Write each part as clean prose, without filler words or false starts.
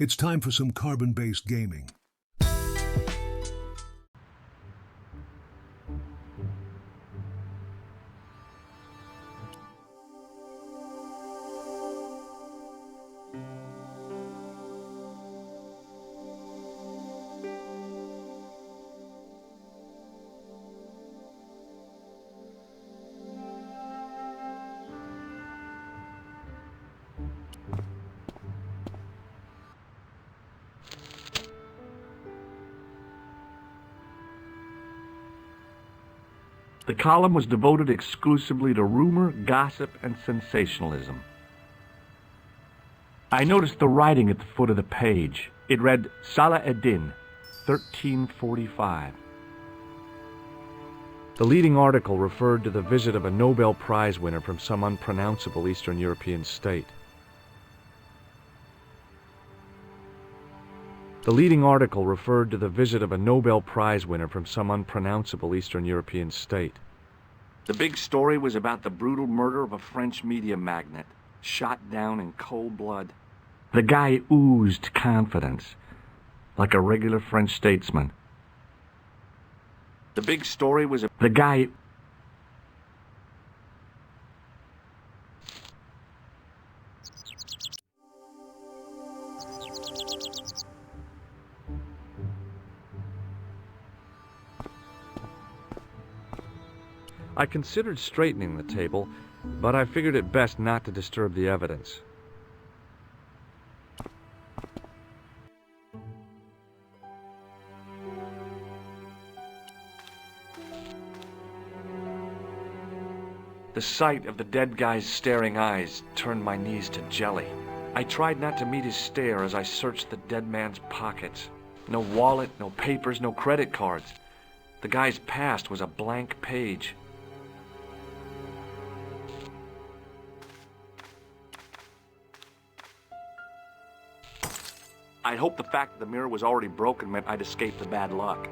It's time for some carbon-based gaming. The column was devoted exclusively to rumor, gossip, and sensationalism. I noticed the writing at the foot of the page. It read, Salah Eddin, 1345. The leading article referred to the visit of a Nobel Prize winner from some unpronounceable Eastern European state. The leading article referred to the visit of a Nobel Prize winner from some unpronounceable Eastern European state. The big story was about the brutal murder of a French media magnate, shot down in cold blood. The guy oozed confidence, like a regular French statesman. The big story was the guy... I considered straightening the table, but I figured it best not to disturb the evidence. The sight of the dead guy's staring eyes turned my knees to jelly. I tried not to meet his stare as I searched the dead man's pockets. No wallet, no papers, no credit cards. The guy's past was a blank page. I hoped the fact that the mirror was already broken meant I'd escaped the bad luck.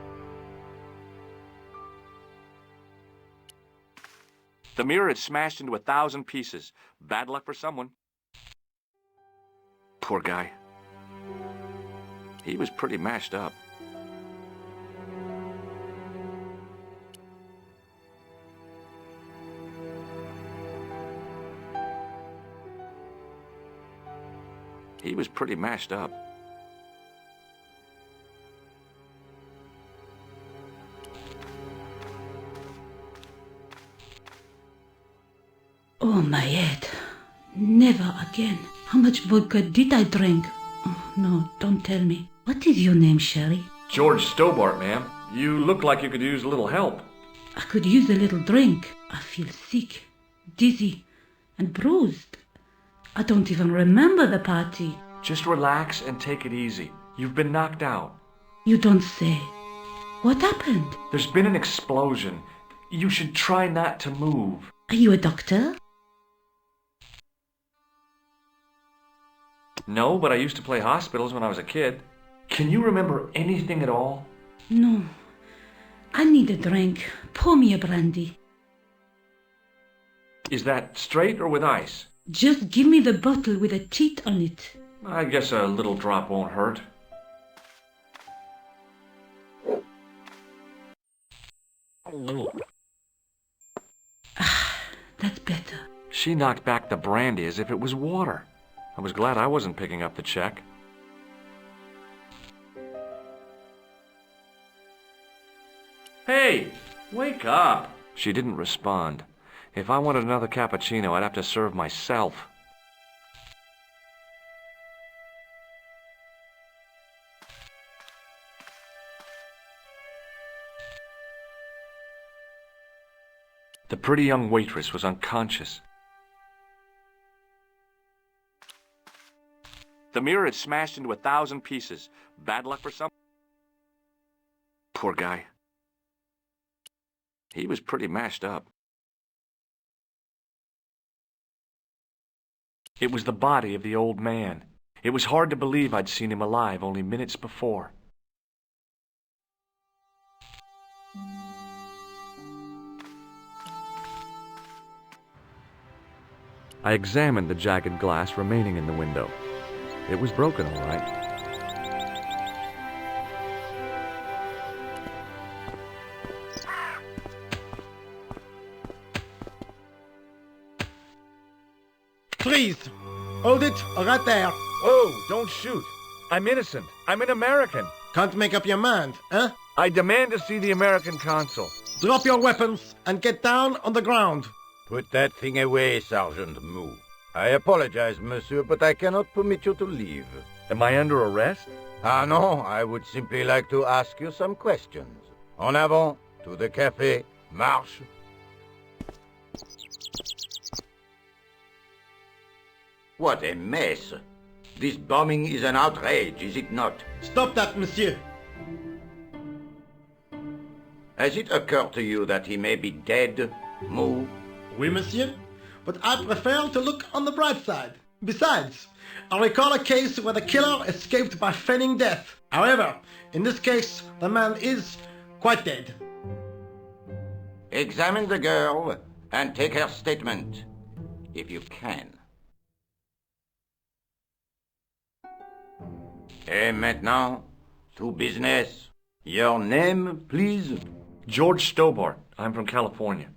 The mirror had smashed into 1,000 pieces. Bad luck for someone. Poor guy. He was pretty mashed up. He was pretty mashed up. Oh, my head. Never again. How much vodka did I drink? Oh, no, don't tell me. What is your name, Sherry? George Stobbart, ma'am. You look like you could use a little help. I could use a little drink. I feel sick, dizzy, and bruised. I don't even remember the party. Just relax and take it easy. You've been knocked out. You don't say. What happened? There's been an explosion. You should try not to move. Are you a doctor? No, but I used to play hospitals when I was a kid. Can you remember anything at all? No. I need a drink. Pour me a brandy. Is that straight or with ice? Just give me the bottle with a teat on it. I guess a little drop won't hurt. That's better. She knocked back the brandy as if it was water. I was glad I wasn't picking up the check. Hey, wake up! She didn't respond. If I wanted another cappuccino, I'd have to serve myself. The pretty young waitress was unconscious. The mirror had smashed into 1,000 pieces. Bad luck for some. Poor guy. He was pretty mashed up. It was the body of the old man. It was hard to believe I'd seen him alive only minutes before. I examined the jagged glass remaining in the window. It was broken, all right. Please, hold it right there. Oh, don't shoot. I'm innocent. I'm an American. Can't make up your mind, huh? I demand to see the American consul. Drop your weapons and get down on the ground. Put that thing away, Sergeant Moo. I apologize, monsieur, but I cannot permit you to leave. Am I under arrest? Ah, no, I would simply like to ask you some questions. En avant, to the café, marche. What a mess. This bombing is an outrage, is it not? Stop that, monsieur. Has it occurred to you that he may be dead, Moo? Oui, monsieur. But I prefer to look on the bright side. Besides, I recall a case where the killer escaped by feigning death. However, in this case, the man is quite dead. Examine the girl and take her statement, if you can. Et maintenant, to business. Your name, please? George Stobbart. I'm from California.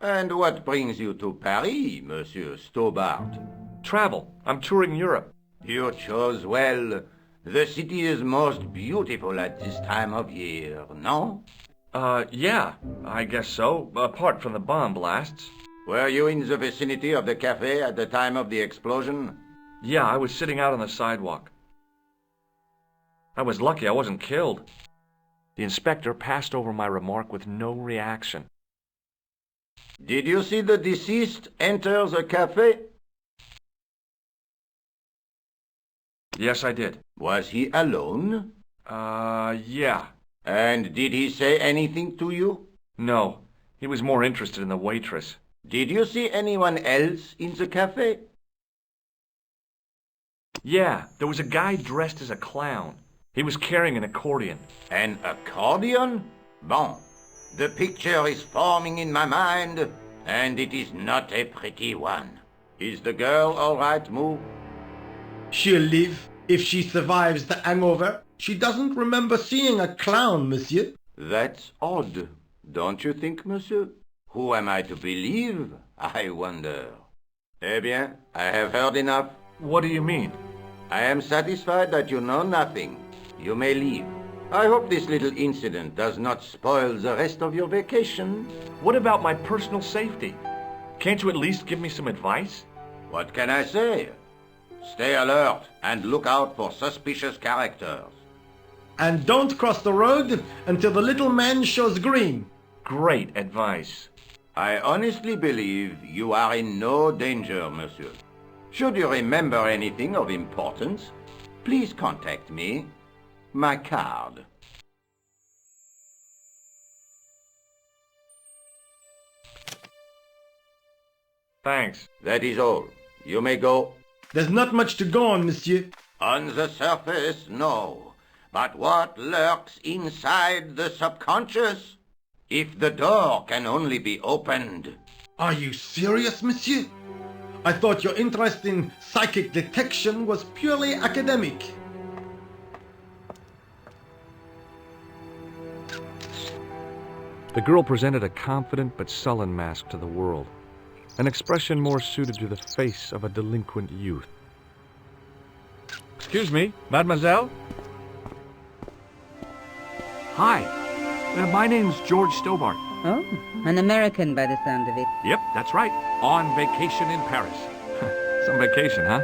And what brings you to Paris, Monsieur Stobbart? Travel. I'm touring Europe. You chose well. The city is most beautiful at this time of year, no? Yeah, I guess so, apart from the bomb blasts. Were you in the vicinity of the café at the time of the explosion? Yeah, I was sitting out on the sidewalk. I was lucky I wasn't killed. The inspector passed over my remark with no reaction. Did you see the deceased enter the café? Yes, I did. Was he alone? Yeah. And did he say anything to you? No, he was more interested in the waitress. Did you see anyone else in the café? Yeah, there was a guy dressed as a clown. He was carrying an accordion. An accordion? Bon. The picture is forming in my mind, and it is not a pretty one. Is the girl all right, Moo? She'll live if she survives the hangover. She doesn't remember seeing a clown, monsieur. That's odd, don't you think, monsieur? Who am I to believe, I wonder? Eh bien, I have heard enough. What do you mean? I am satisfied that you know nothing. You may leave. I hope this little incident does not spoil the rest of your vacation. What about my personal safety? Can't you at least give me some advice? What can I say? Stay alert and look out for suspicious characters. And don't cross the road until the little man shows green. Great advice. I honestly believe you are in no danger, monsieur. Should you remember anything of importance, please contact me. My card. Thanks. That is all. You may go. There's not much to go on, monsieur. On the surface, no. But what lurks inside the subconscious? If the door can only be opened. Are you serious, monsieur? I thought your interest in psychic detection was purely academic. The girl presented a confident but sullen mask to the world, an expression more suited to the face of a delinquent youth. Excuse me, mademoiselle? Hi, my name's George Stobbart. Oh, an American by the sound of it. Yep, that's right. On vacation in Paris. Some vacation, huh?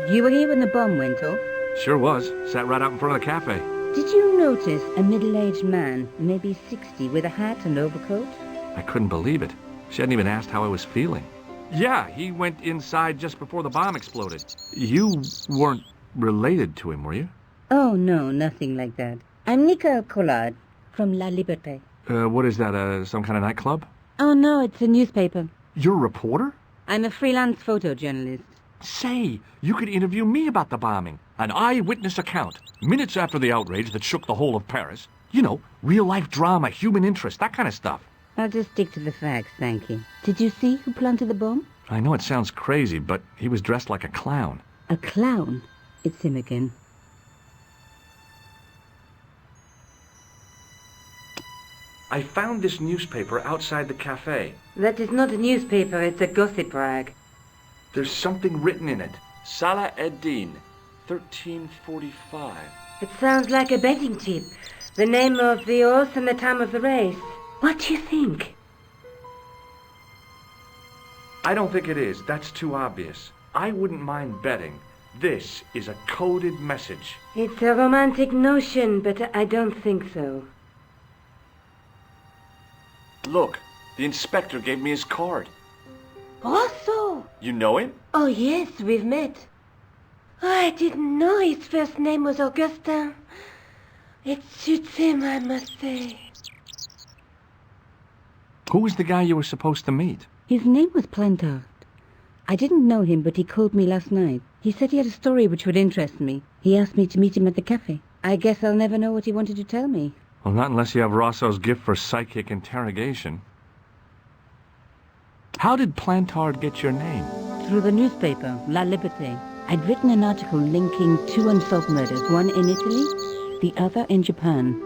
You were here when the bomb went off? Sure was. Sat right out in front of the cafe. Did you notice a middle-aged man, maybe 60, with a hat and overcoat? I couldn't believe it. She hadn't even asked how I was feeling. Yeah, he went inside just before the bomb exploded. You weren't related to him, were you? Oh, no, nothing like that. I'm Nico from La Liberté. What is that, some kind of nightclub? Oh, no, it's a newspaper. You're a reporter? I'm a freelance photojournalist. Say, you could interview me about the bombing. An eyewitness account, minutes after the outrage that shook the whole of Paris. You know, real-life drama, human interest, that kind of stuff. I'll just stick to the facts, thank you. Did you see who planted the bomb? I know it sounds crazy, but he was dressed like a clown. A clown? It's him again. I found this newspaper outside the cafe. That is not a newspaper, it's a gossip rag. There's something written in it. Salah ad-Din, 1345. It sounds like a betting tip. The name of the horse and the time of the race. What do you think? I don't think it is. That's too obvious. I wouldn't mind betting. This is a coded message. It's a romantic notion, but I don't think so. Look, the inspector gave me his card. Rosso! You know him? Oh, yes, we've met. Oh, I didn't know his first name was Augustin. It suits him, I must say. Who was the guy you were supposed to meet? His name was Plantard. I didn't know him, but he called me last night. He said he had a story which would interest me. He asked me to meet him at the café. I guess I'll never know what he wanted to tell me. Well, not unless you have Rosso's gift for psychic interrogation. How did Plantard get your name? Through the newspaper, La Liberté. I'd written an article linking two unsolved murders, one in Italy, the other in Japan.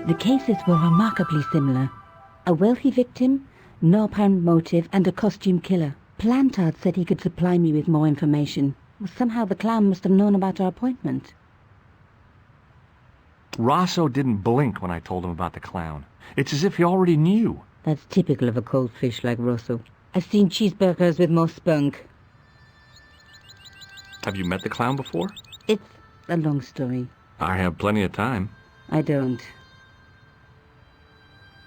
The cases were remarkably similar. A wealthy victim, no apparent motive, and a costume killer. Plantard said he could supply me with more information. Somehow the clown must have known about our appointment. Rosso didn't blink when I told him about the clown. It's as if he already knew. That's typical of a cold fish like Rosso. I've seen cheeseburgers with more spunk. Have you met the clown before? It's a long story. I have plenty of time. I don't.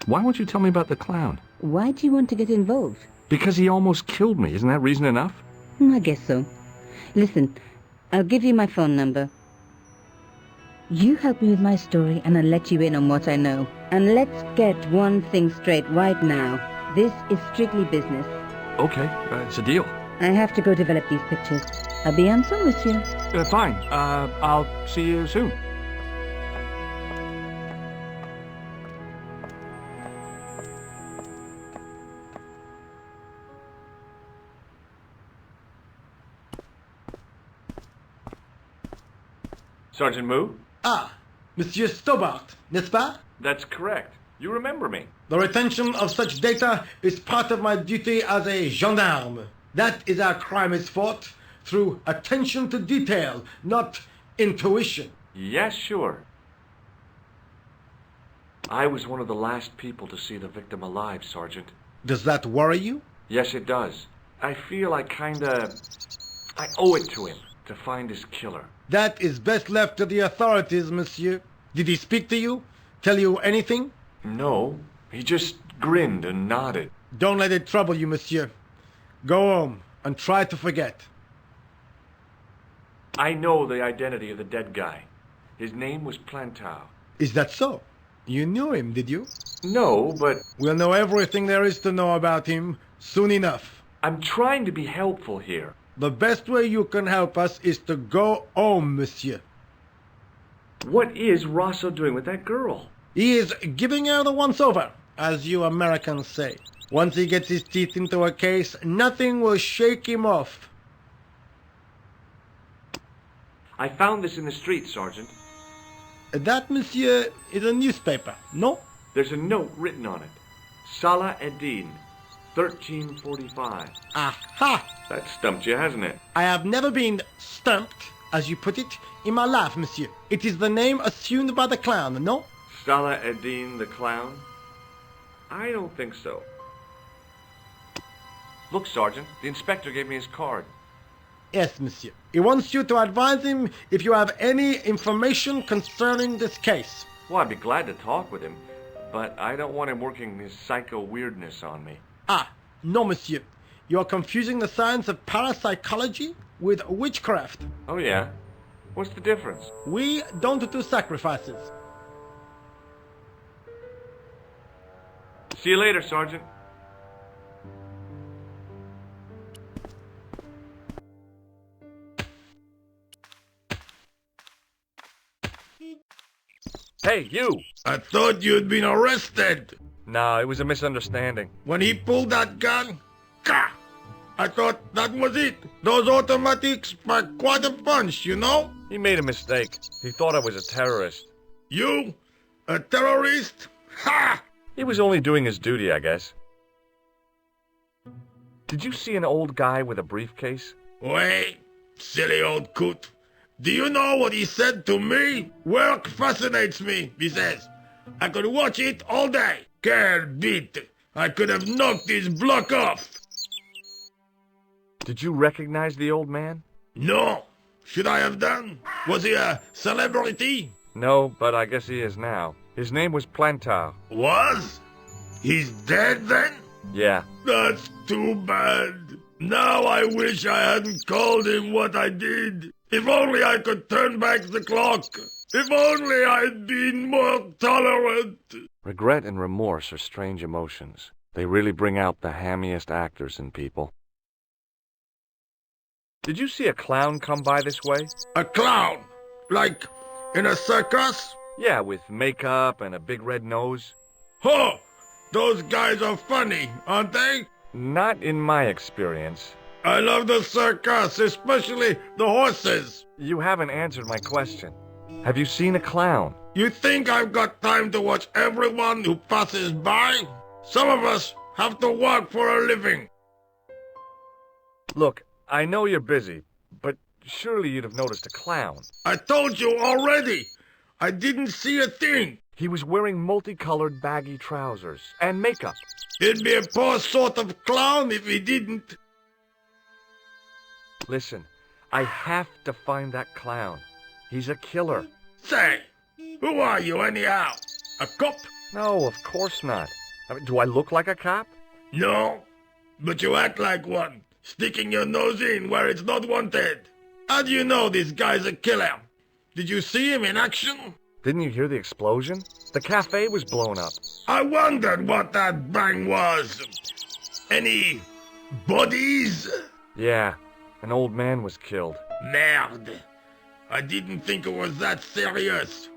Why won't you tell me about the clown? Why do you want to get involved? Because he almost killed me. Isn't that reason enough? I guess so. Listen, I'll give you my phone number. You help me with my story and I'll let you in on what I know. And let's get one thing straight right now. This is strictly business. Okay, it's a deal. I have to go develop these pictures. I'll be on some with you. Fine. I'll see you soon. Sergeant Moo? Ah, Monsieur Stobbart, n'est-ce pas? That's correct. You remember me. The retention of such data is part of my duty as a gendarme. That is how crime is fought, through attention to detail, not intuition. Yes, sure. I was one of the last people to see the victim alive, Sergeant. Does that worry you? Yes, it does. I feel I owe it to him to find his killer. That is best left to the authorities, monsieur. Did he speak to you? Tell you anything? No, he just grinned and nodded. Don't let it trouble you, monsieur. Go home and try to forget. I know the identity of the dead guy. His name was Plantard. Is that so? You knew him, did you? No, but We'll know everything there is to know about him soon enough. I'm trying to be helpful here. The best way you can help us is to go home, monsieur. What is Rosso doing with that girl? He is giving her the once-over, as you Americans say. Once he gets his teeth into a case, nothing will shake him off. I found this in the street, Sergeant. That, monsieur, is a newspaper, no? There's a note written on it. Salah ad-Din, 1345. Aha! That stumped you, hasn't it? I have never been stumped, as you put it, in my life, monsieur. It is the name assumed by the clown, no? Salah ad-Din the clown? I don't think so. Look, Sergeant, the inspector gave me his card. Yes, monsieur. He wants you to advise him if you have any information concerning this case. Well, I'd be glad to talk with him, but I don't want him working his psycho weirdness on me. Ah, no, monsieur. You are confusing the science of parapsychology with witchcraft. Oh, yeah? What's the difference? We don't do sacrifices. See you later, Sergeant. Hey, you! I thought you'd been arrested. No, it was a misunderstanding. When he pulled that gun, gah! I thought that was it. Those automatics pack quite a punch, you know? He made a mistake. He thought I was a terrorist. You? A terrorist? Ha! He was only doing his duty, I guess. Did you see an old guy with a briefcase? Wait, silly old coot. Do you know what he said to me? Work fascinates me, he says. I could watch it all day. Quel bit. I could have knocked his block off. Did you recognize the old man? No. Should I have done? Was he a celebrity? No, but I guess he is now. His name was Plantard. Was? He's dead then? Yeah. That's too bad. Now I wish I hadn't called him what I did. If only I could turn back the clock. If only I'd been more tolerant. Regret and remorse are strange emotions. They really bring out the hammiest actors in people. Did you see a clown come by this way? A clown? Like in a circus? Yeah, with makeup and a big red nose. Huh! Those guys are funny, aren't they? Not in my experience. I love the circus, especially the horses. You haven't answered my question. Have you seen a clown? You think I've got time to watch everyone who passes by? Some of us have to work for a living. Look, I know you're busy, but surely you'd have noticed a clown. I told you already. I didn't see a thing. He was wearing multicolored baggy trousers and makeup. He'd be a poor sort of clown if he didn't. Listen, I have to find that clown. He's a killer. Say, who are you anyhow? A cop? No, of course not. I mean, do I look like a cop? No, but you act like one, sticking your nose in where it's not wanted. How do you know this guy's a killer? Did you see him in action? Didn't you hear the explosion? The café was blown up. I wondered what that bang was. Any bodies? Yeah, an old man was killed. Merde. I didn't think it was that serious.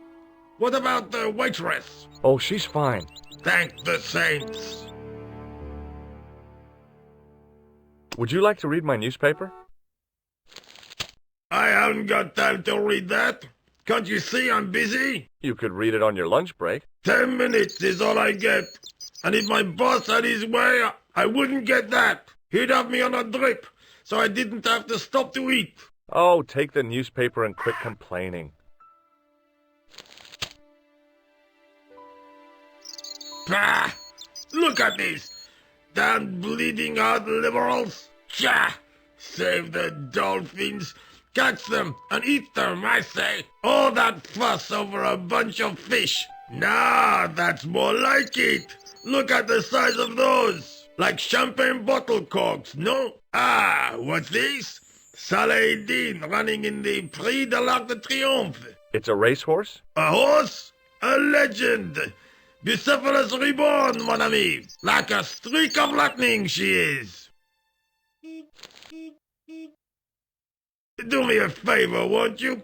What about the waitress? Oh, she's fine. Thank the saints. Would you like to read my newspaper? I haven't got time to read that. Can't you see I'm busy? You could read it on your lunch break. 10 minutes is all I get. And if my boss had his way, I wouldn't get that. He'd have me on a drip, so I didn't have to stop to eat. Oh, take the newspaper and quit complaining. Pah! Look at this. Damn bleeding heart liberals. Tcha! Save the dolphins. Catch them and eat them, I say. All that fuss over a bunch of fish. Nah, that's more like it. Look at the size of those. Like champagne bottle corks, no? Ah, what's this? Saladin running in the Prix de l'Arc de Triomphe. It's a racehorse? A horse? A legend. Bucephalus reborn, mon ami. Like a streak of lightning she is. Do me a favor, won't you?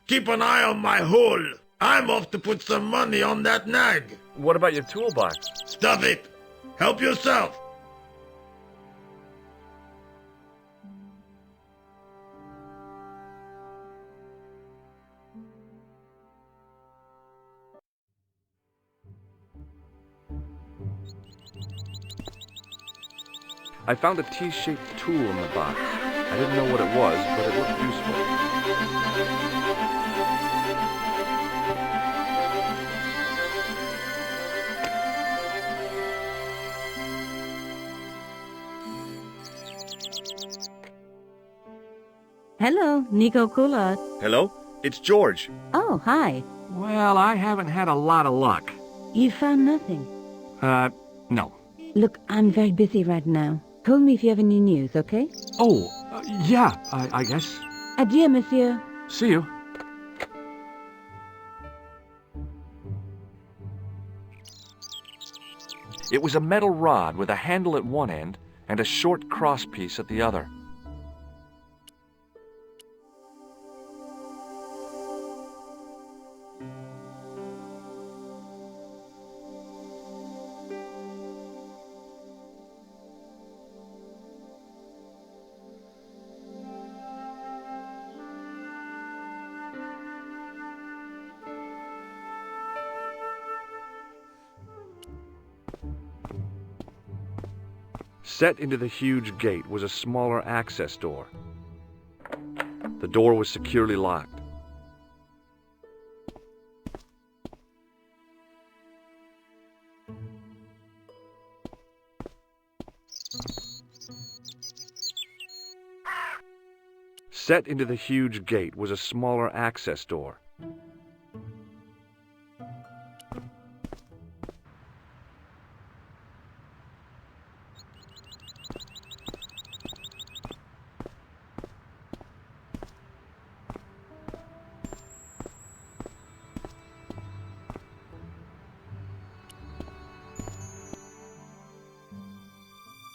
Keep an eye on my hole. I'm off to put some money on that nag. What about your toolbox? Stuff it. Help yourself. I found a T-shaped tool in the box. I didn't know what it was, but it looked useful. Hello, Nico Coulard. Hello? It's George. Oh, hi. Well, I haven't had a lot of luck. You found nothing. No. Look, I'm very busy right now. Call me if you have any news, okay? Oh, yeah, I guess. Adieu, monsieur. See you. It was a metal rod with a handle at one end and a short crosspiece at the other. Set into the huge gate was a smaller access door. The door was securely locked. Set into the huge gate was a smaller access door.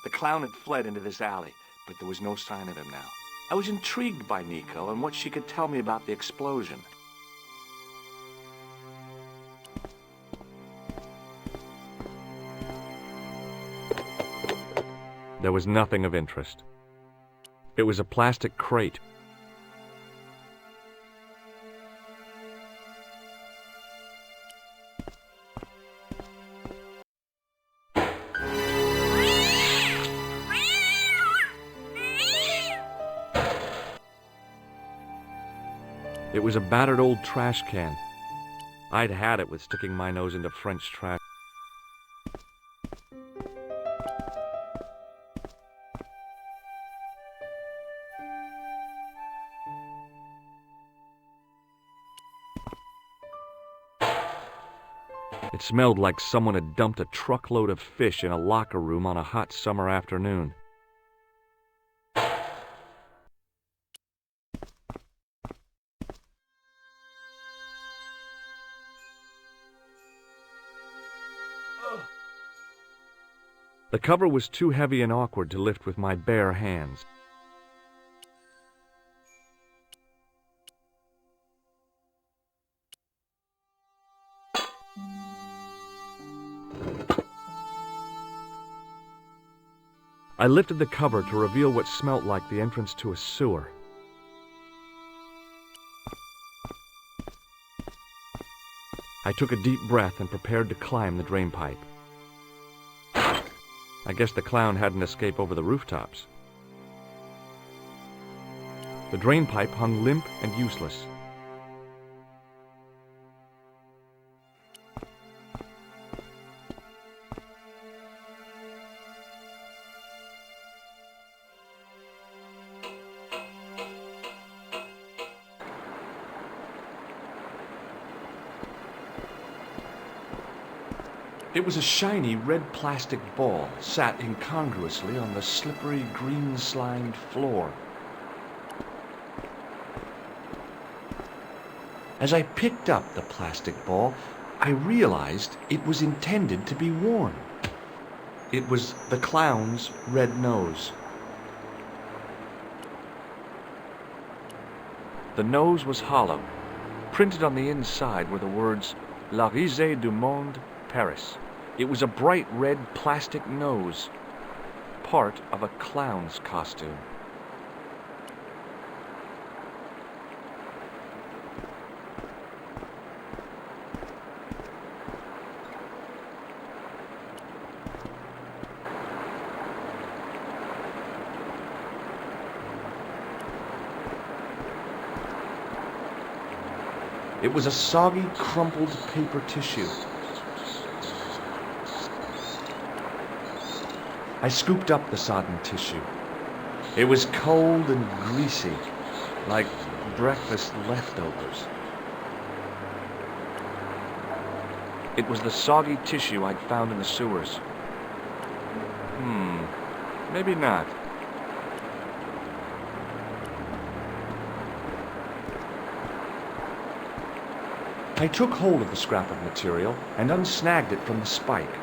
The clown had fled into this alley, but there was no sign of him now. I was intrigued by Nico and what she could tell me about the explosion. There was nothing of interest. It was a plastic crate. It was a battered old trash can. I'd had it with sticking my nose into French trash. It smelled like someone had dumped a truckload of fish in a locker room on a hot summer afternoon. The cover was too heavy and awkward to lift with my bare hands. I lifted the cover to reveal what smelt like the entrance to a sewer. I took a deep breath and prepared to climb the drain pipe. I guess the clown hadn't escaped over the rooftops. The drain pipe hung limp and useless. It was a shiny red plastic ball, sat incongruously on the slippery green-slimed floor. As I picked up the plastic ball, I realized it was intended to be worn. It was the clown's red nose. The nose was hollow. Printed on the inside were the words, La Risée du Monde, Paris. It was a bright red plastic nose, part of a clown's costume. It was a soggy, crumpled paper tissue. I scooped up the sodden tissue. It was cold and greasy, like breakfast leftovers. It was the soggy tissue I'd found in the sewers. Maybe not. I took hold of the scrap of material and unsnagged it from the spike.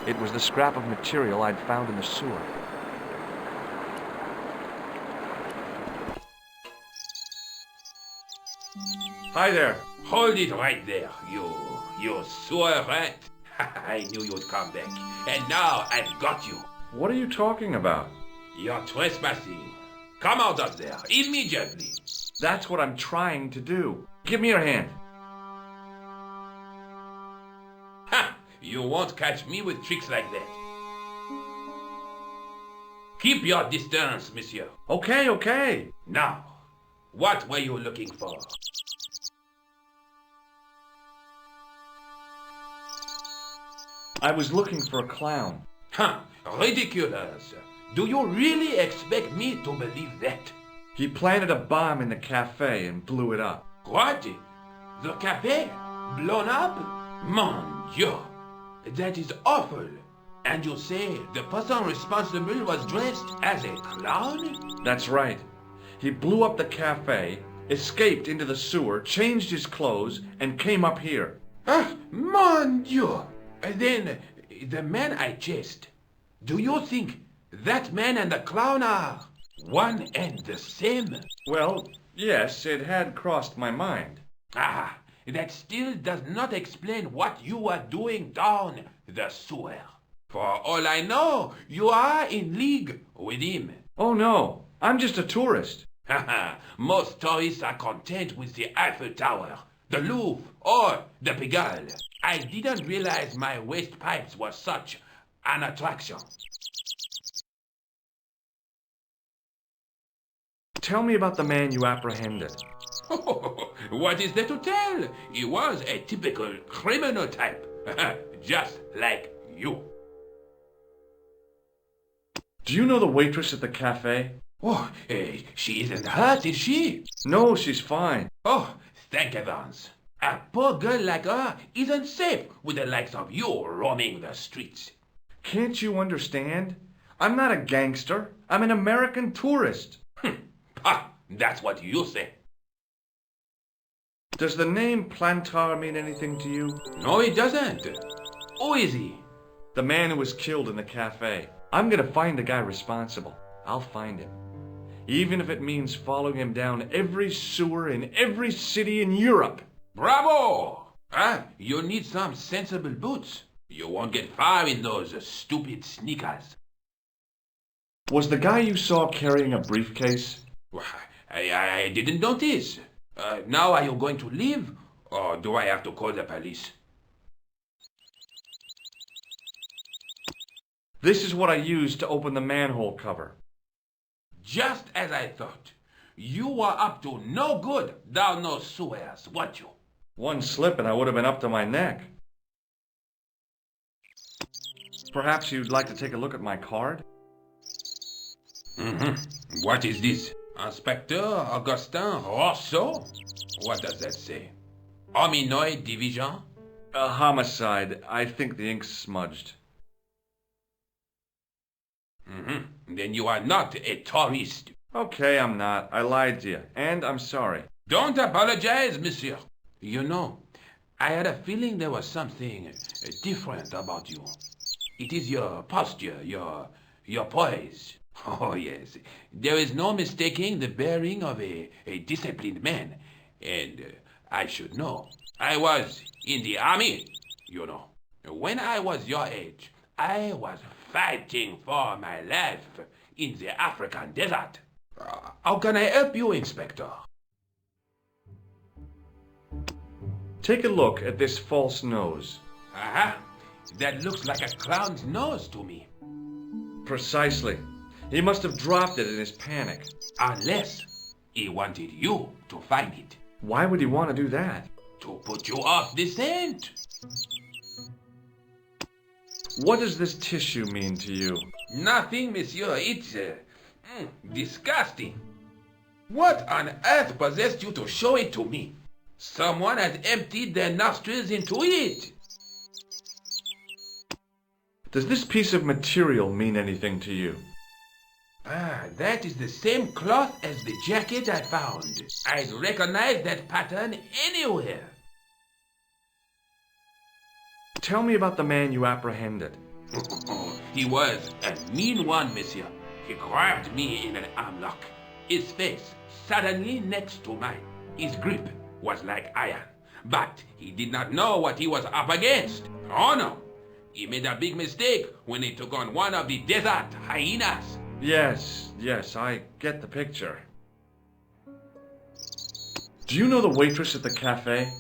It was the scrap of material I'd found in the sewer. Hi there. Hold it right there, you sewer rat. I knew you'd come back. And now I've got you. What are you talking about? You're trespassing. Come out of there, immediately. That's what I'm trying to do. Give me your hand. Ha! You won't catch me with tricks like that. Keep your distance, monsieur. Okay, okay. Now, what were you looking for? I was looking for a clown. Huh, ridiculous. Do you really expect me to believe that? He planted a bomb in the cafe and blew it up. What? The café? Blown up? Mon Dieu! That is awful. And you say the person responsible was dressed as a clown? That's right. He blew up the cafe, escaped into the sewer, changed his clothes, and came up here. Ah, mon Dieu! Then, the man I chased, do you think that man and the clown are one and the same? Well, yes, it had crossed my mind. Ah, that still does not explain what you are doing down the sewer. For all I know, you are in league with him. Oh no, I'm just a tourist. Haha, most tourists are content with the Eiffel Tower, the Louvre, or the Pigalle. I didn't realize my waste pipes were such an attraction. Tell me about the man you apprehended. What is there to tell? He was a typical criminal type, just like you. Do you know the waitress at the cafe? Oh, she isn't hurt, is she? No, she's fine. Oh, thank heavens. A poor girl like her isn't safe with the likes of you roaming the streets. Can't you understand? I'm not a gangster. I'm an American tourist. Ah, that's what you say. Does the name Plantar mean anything to you? No, it doesn't. Who is he? The man who was killed in the cafe. I'm gonna find the guy responsible. I'll find him. Even if it means following him down every sewer in every city in Europe. Bravo! Huh? You need some sensible boots. You won't get far in those stupid sneakers. Was the guy you saw carrying a briefcase? Well, I didn't notice. Now are you going to leave? Or do I have to call the police? This is what I used to open the manhole cover. Just as I thought. You were up to no good down those sewers, weren't you? One slip and I would have been up to my neck. Perhaps you'd like to take a look at my card? What is this? Inspector Augustin Rousseau? What does that say? Hominoid Division? A homicide. I think the ink's smudged. Then you are not a tourist. Okay, I'm not. I lied to you. And I'm sorry. Don't apologize, monsieur. You know, I had a feeling there was something different about you. It is your posture, your poise. Oh, yes. There is no mistaking the bearing of a disciplined man. And I should know. I was in the army, you know. When I was your age, I was fighting for my life in the African desert. How can I help you, Inspector? Take a look at this false nose. Aha! That looks like a clown's nose to me. Precisely. He must have dropped it in his panic. Unless he wanted you to find it. Why would he want to do that? To put you off the scent. What does this tissue mean to you? Nothing, monsieur. It's disgusting. What on earth possessed you to show it to me? Someone has emptied their nostrils into it. Does this piece of material mean anything to you? Ah, that is the same cloth as the jacket I found. I'd recognize that pattern anywhere. Tell me about the man you apprehended. He was a mean one, monsieur. He grabbed me in an armlock. His face suddenly next to mine. His grip was like iron. But he did not know what he was up against. Oh no! He made a big mistake when he took on one of the desert hyenas. Yes, I get the picture. Do you know the waitress at the cafe?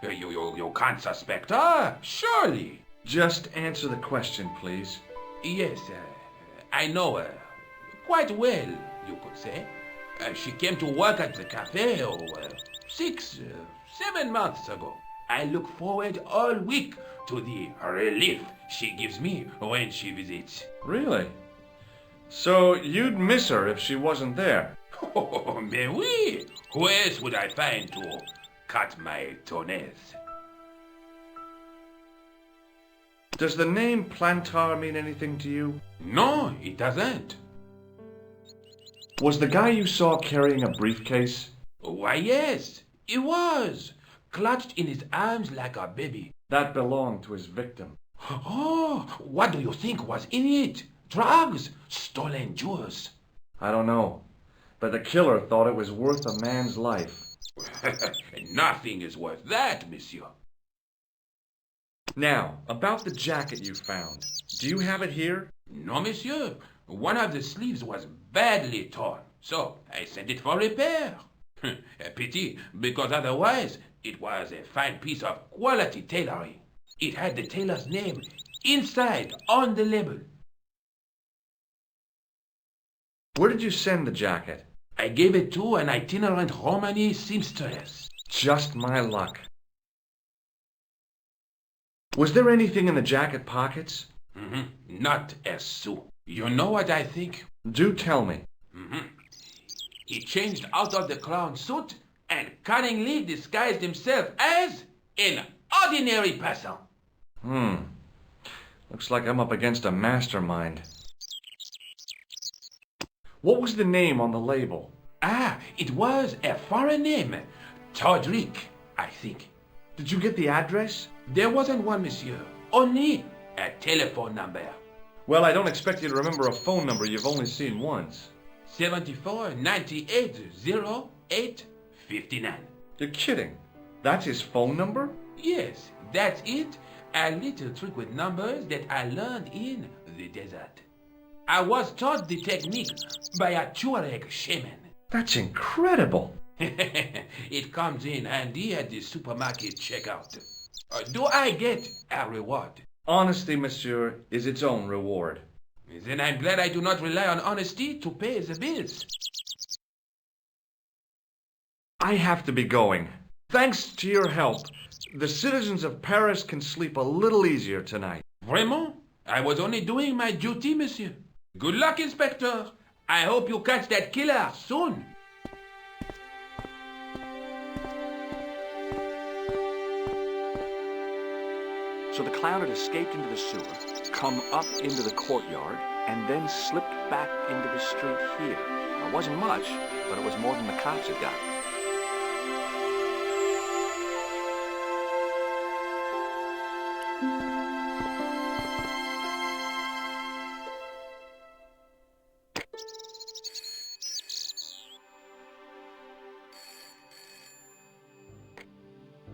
You can't suspect her, surely. Just answer the question, please. Yes, I know her. Quite well, you could say. She came to work at the café 7 months ago. I look forward all week to the relief she gives me when she visits. Really? So you'd miss her if she wasn't there? Oh, mais oui! Who else would I find to cut my toenails? Does the name Plantar mean anything to you? No, it doesn't. Was the guy you saw carrying a briefcase? Why, yes, he was. Clutched in his arms like a baby. That belonged to his victim. Oh, what do you think was in it? Drugs? Stolen jewels? I don't know, but the killer thought it was worth a man's life. Nothing is worth that, monsieur. Now, about the jacket you found. Do you have it here? No, monsieur. One of the sleeves was badly torn, so I sent it for repair. A pity, because otherwise it was a fine piece of quality tailoring. It had the tailor's name inside on the label. Where did you send the jacket? I gave it to an itinerant Romani seamstress. Just my luck. Was there anything in the jacket pockets? Not a sou. You know what I think? Do tell me. He changed out of the clown suit and cunningly disguised himself as an ordinary person. Looks like I'm up against a mastermind. What was the name on the label? It was a foreign name. Todrick, I think. Did you get the address? There wasn't one, monsieur. Only a telephone number. Well, I don't expect you to remember a phone number you've only seen once. 74 98 08 59. You're kidding. That's his phone number? Yes, that's it. A little trick with numbers that I learned in the desert. I was taught the technique by a Tuareg shaman. That's incredible. It comes in handy at the supermarket checkout. Do I get a reward? Honesty, monsieur, is its own reward. Then I'm glad I do not rely on honesty to pay the bills. I have to be going. Thanks to your help, the citizens of Paris can sleep a little easier tonight. Vraiment? I was only doing my duty, monsieur. Good luck, Inspector. I hope you catch that killer soon. So the clown had escaped into the sewer, come up into the courtyard, and then slipped back into the street here. It wasn't much, but it was more than the cops had got.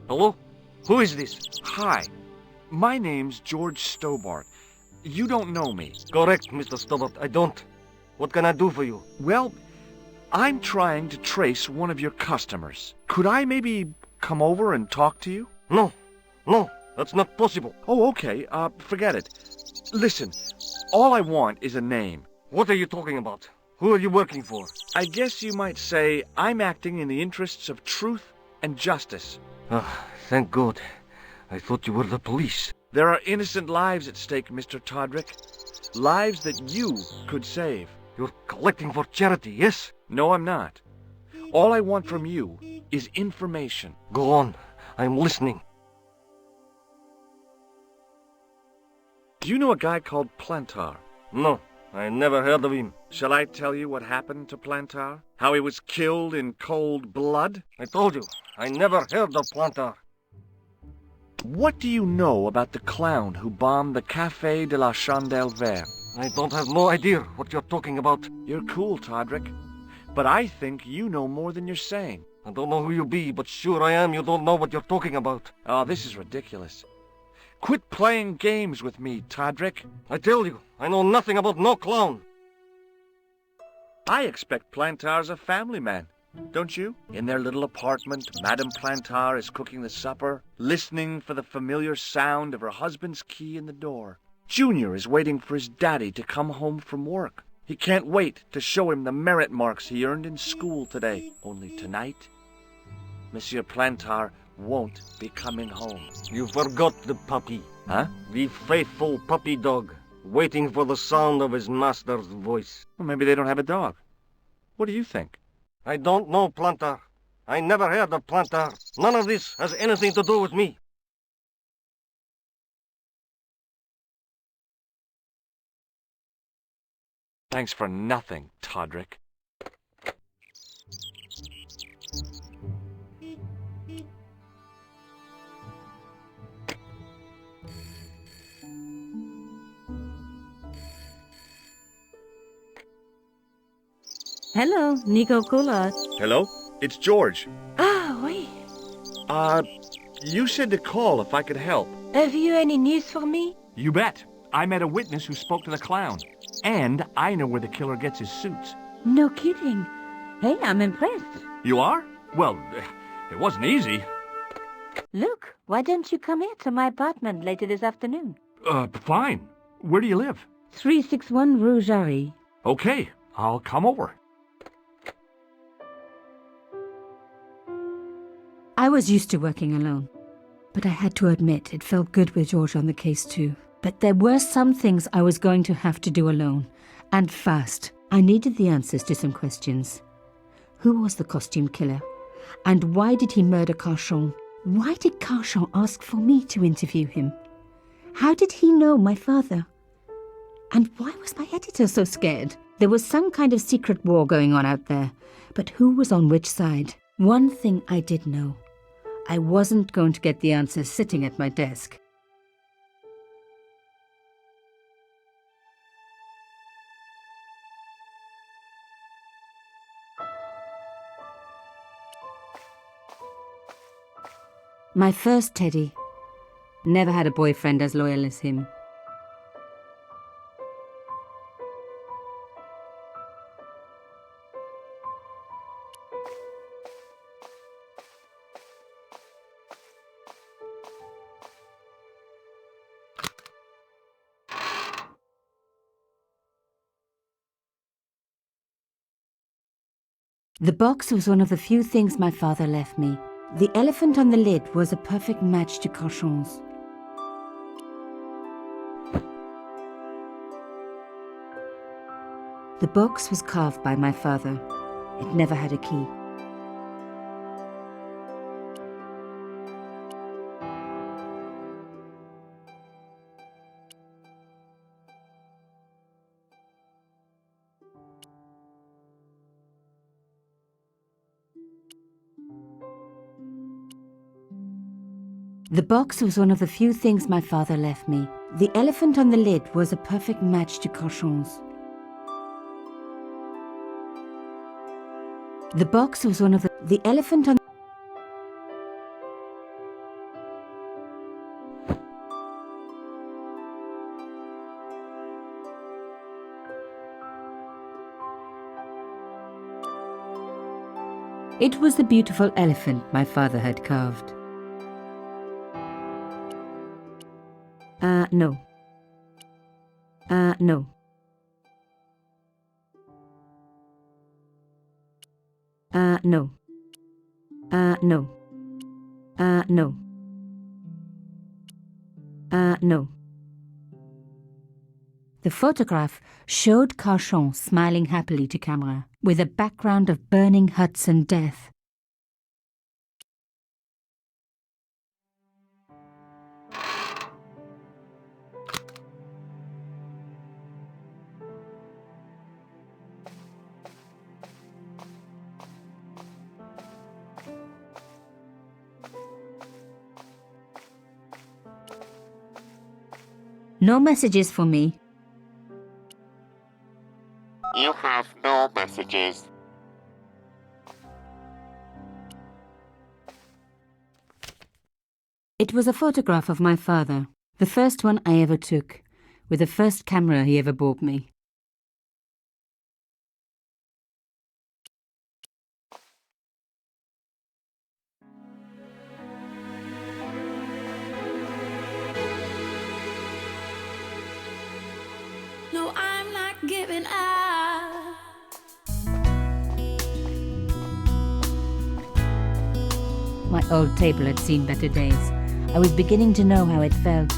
Hello? Who is this? Hi, my name's George Stobbart. You don't know me. Correct, Mr. Stobbart. I don't. What can I do for you? Well, I'm trying to trace one of your customers. Could I maybe come over and talk to you? No. No, that's not possible. Oh, okay. Forget it. Listen, all I want is a name. What are you talking about? Who are you working for? I guess you might say I'm acting in the interests of truth and justice. Thank God. I thought you were the police. There are innocent lives at stake, Mr. Todrick. Lives that you could save. You're collecting for charity, yes? No, I'm not. All I want from you is information. Go on. I'm listening. Do you know a guy called Plantar? No, I never heard of him. Shall I tell you what happened to Plantar? How he was killed in cold blood? I told you, I never heard of Plantar. What do you know about the clown who bombed the Café de la Chandelle Verte? I don't have no idea what you're talking about. You're cool, Todrick. But I think you know more than you're saying. I don't know who you be, but sure I am you don't know what you're talking about. Oh, this is ridiculous. Quit playing games with me, Todrick. I tell you, I know nothing about no clown. I expect Plantar's a family man. don't you? In their little apartment, Madame Plantar is cooking the supper, listening for the familiar sound of her husband's key in the door. Junior is waiting for his daddy to come home from work. He can't wait to show him the merit marks he earned in school today. Only tonight, Monsieur Plantar won't be coming home. You forgot the puppy. Huh? The faithful puppy dog, waiting for the sound of his master's voice. Well, maybe they don't have a dog. What do you think? I don't know, Plantar. I never heard of Plantar. None of this has anything to do with me. Thanks for nothing, Todrick. Hello, Nico Coulard. Hello? It's George. Ah, oui. You said to call if I could help. Have you any news for me? You bet. I met a witness who spoke to the clown. And I know where the killer gets his suits. No kidding. Hey, I'm impressed. You are? Well, it wasn't easy. Look, why don't you come here to my apartment later this afternoon? Fine. Where do you live? 361 Rue Jarry. Okay, I'll come over. I was used to working alone, but I had to admit it felt good with George on the case too. But there were some things I was going to have to do alone, and fast. I needed the answers to some questions. Who was the costume killer? And why did he murder Carchon? Why did Carchon ask for me to interview him? How did he know my father? And why was my editor so scared? There was some kind of secret war going on out there, but who was on which side? One thing I did know. I wasn't going to get the answers sitting at my desk. My first Teddy. Never had a boyfriend as loyal as him. The box was one of the few things my father left me. The elephant on the lid was a perfect match to Carchon's. The box was carved by my father. It never had a key. The box was one of the few things my father left me. The elephant on the lid was a perfect match to Carchon's. The box was one of the elephant on... It was the beautiful elephant my father had carved. No. No. No. No. No. No. The photograph showed Carchon smiling happily to camera, with a background of burning huts and death. No messages for me. You have no messages. It was a photograph of my father, the first one I ever took, with the first camera he ever bought me. giving up. My old table had seen better days. I was beginning to know how it felt.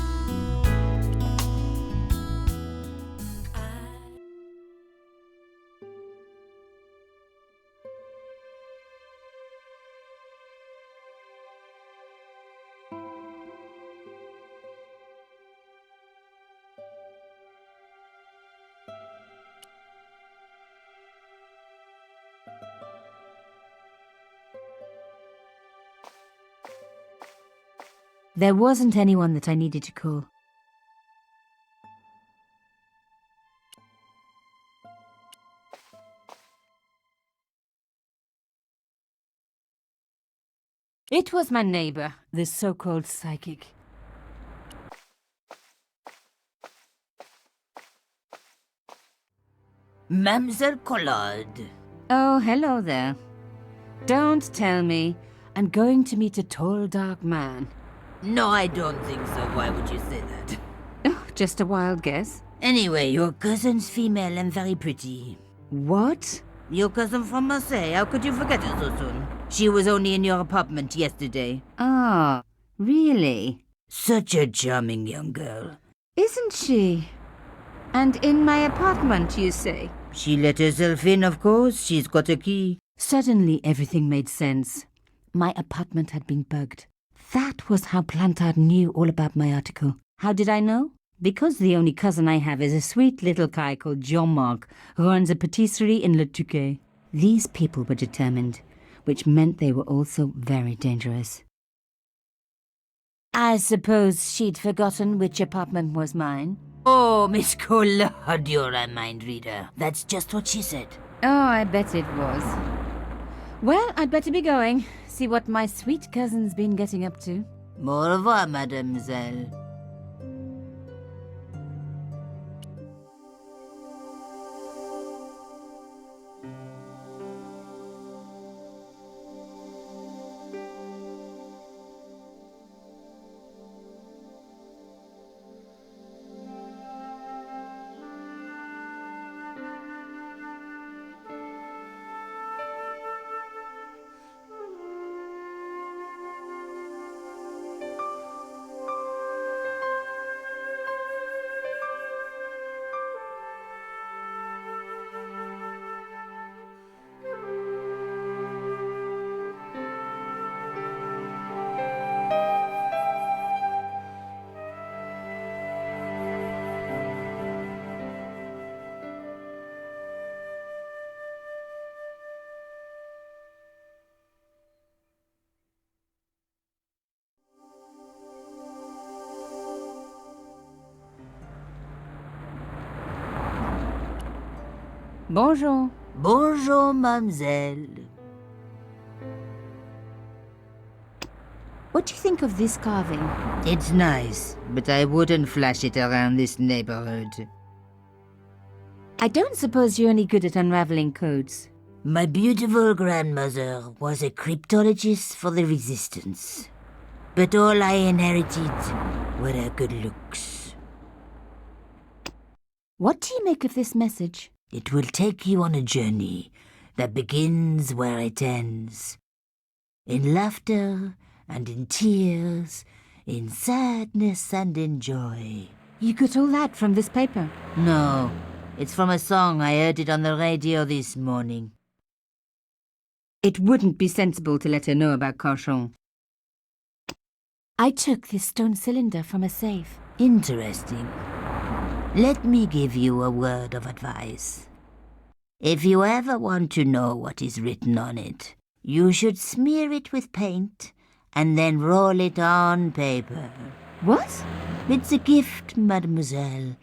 There wasn't anyone that I needed to call. It was my neighbor, the so-called psychic. Mademoiselle Collard. Oh, hello there. Don't tell me. I'm going to meet a tall, dark man. No, I don't think so. Why would you say that? Oh, just a wild guess. Anyway, your cousin's female and very pretty. What? Your cousin from Marseille. How could you forget her so soon? She was only in your apartment yesterday. Ah, really? Such a charming young girl. Isn't she? And in my apartment, you say? She let herself in, of course. She's got a key. Suddenly, everything made sense. My apartment had been bugged. That was how Plantard knew all about my article. How did I know? Because the only cousin I have is a sweet little guy called Jean-Marc, who runs a patisserie in Le Touquet. These people were determined, which meant they were also very dangerous. I suppose she'd forgotten which apartment was mine. Oh, Miss Collard, you're a mind reader. That's just what she said. Oh, I bet it was. Well, I'd better be going. See what my sweet cousin's been getting up to. Au revoir, mademoiselle. Bonjour. Bonjour, mademoiselle. What do you think of this carving? It's nice, but I wouldn't flash it around this neighborhood. I don't suppose you're any good at unraveling codes. My beautiful grandmother was a cryptologist for the resistance. But all I inherited were her good looks. What do you make of this message? It will take you on a journey that begins where it ends. In laughter and in tears, in sadness and in joy. You got all that from this paper? No, it's from a song. I heard it on the radio this morning. It wouldn't be sensible to let her know about Carchon. I took this stone cylinder from a safe. Interesting. Let me give you a word of advice. If you ever want to know what is written on it, you should smear it with paint and then roll it on paper. What? It's a gift, mademoiselle.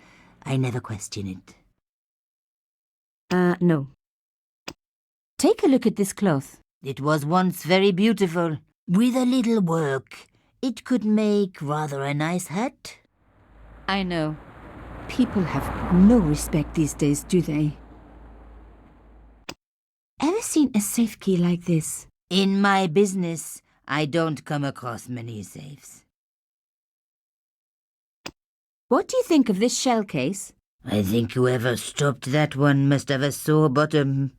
I never question it. No. Take a look at this cloth. It was once very beautiful. With a little work, it could make rather a nice hat. I know. People have no respect these days, do they? Ever seen a safe key like this? In my business, I don't come across many safes. What do you think of this shell case? I think whoever stopped that one must have a sore bottom.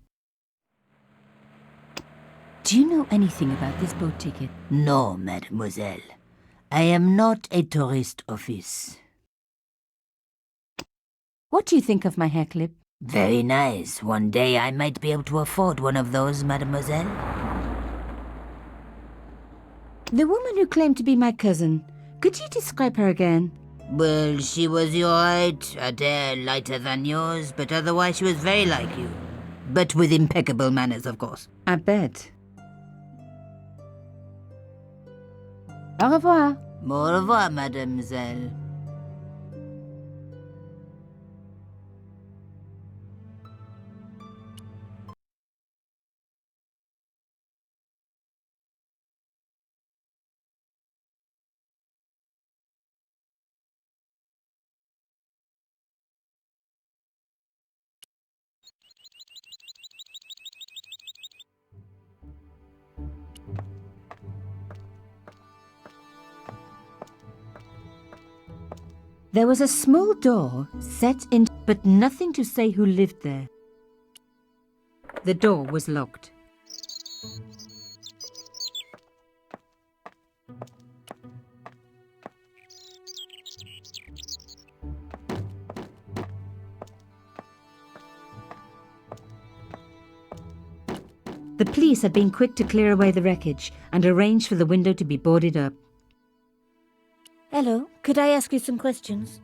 Do you know anything about this boat ticket? No, mademoiselle. I am not a tourist office. What do you think of my hair clip? Very nice. One day I might be able to afford one of those, mademoiselle. The woman who claimed to be my cousin, could you describe her again? Well, she was your height, her hair lighter than yours, but otherwise she was very like you. But with impeccable manners, of course. I bet. Au revoir. Au revoir, mademoiselle. There was a small door set in, but nothing to say who lived there. The door was locked. The police had been quick to clear away the wreckage and arrange for the window to be boarded up. Hello, could I ask you some questions?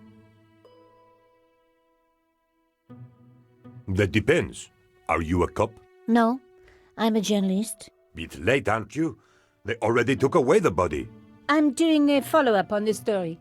That depends. Are you a cop? No, I'm a journalist. Bit late, aren't you? They already took away the body. I'm doing a follow-up on this story.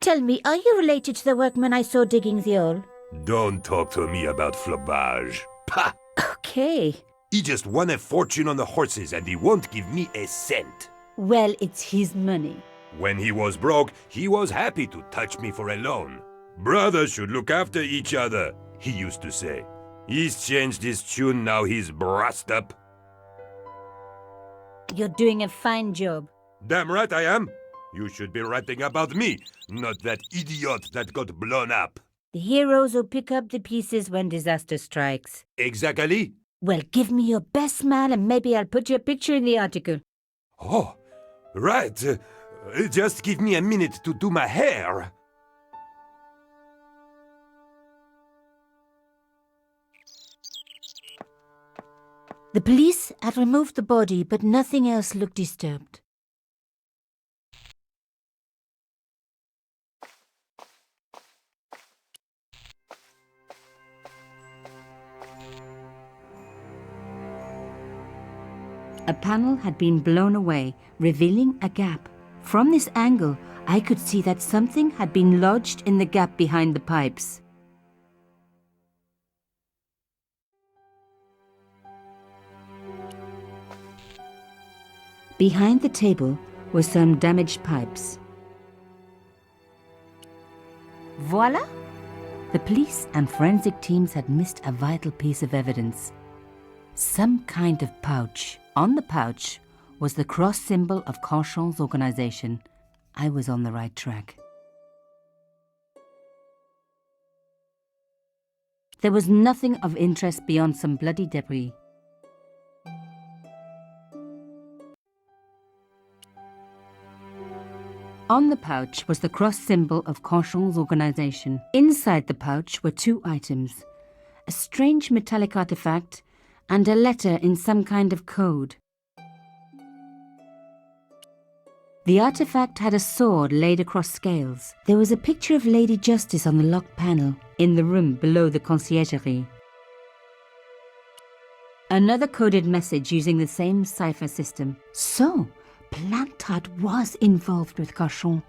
Tell me, are you related to the workman I saw digging the hole? Don't talk to me about flopage. Pah! Okay. He just won a fortune on the horses and he won't give me a cent. Well, it's his money. When he was broke, he was happy to touch me for a loan. Brothers should look after each other, he used to say. He's changed his tune, now he's brassed up. You're doing a fine job. Damn right I am. You should be writing about me, not that idiot that got blown up. The heroes who pick up the pieces when disaster strikes. Exactly. Well, give me your best smile and maybe I'll put your picture in the article. Oh, right. Just give me a minute to do my hair. The police had removed the body, but nothing else looked disturbed. A panel had been blown away, revealing a gap. From this angle, I could see that something had been lodged in the gap behind the pipes. Behind the table were some damaged pipes. Voila! The police and forensic teams had missed a vital piece of evidence. Some kind of pouch. On the pouch was the cross symbol of Cauchon's organization. I was on the right track. There was nothing of interest beyond some bloody debris. On the pouch was the cross symbol of Cauchon's organization. Inside the pouch were two items: a strange metallic artifact and a letter in some kind of code. The artifact had a sword laid across scales. There was a picture of Lady Justice on the locked panel in the room below the conciergerie. Another coded message using the same cipher system. So, Plantard was involved with Cauchon.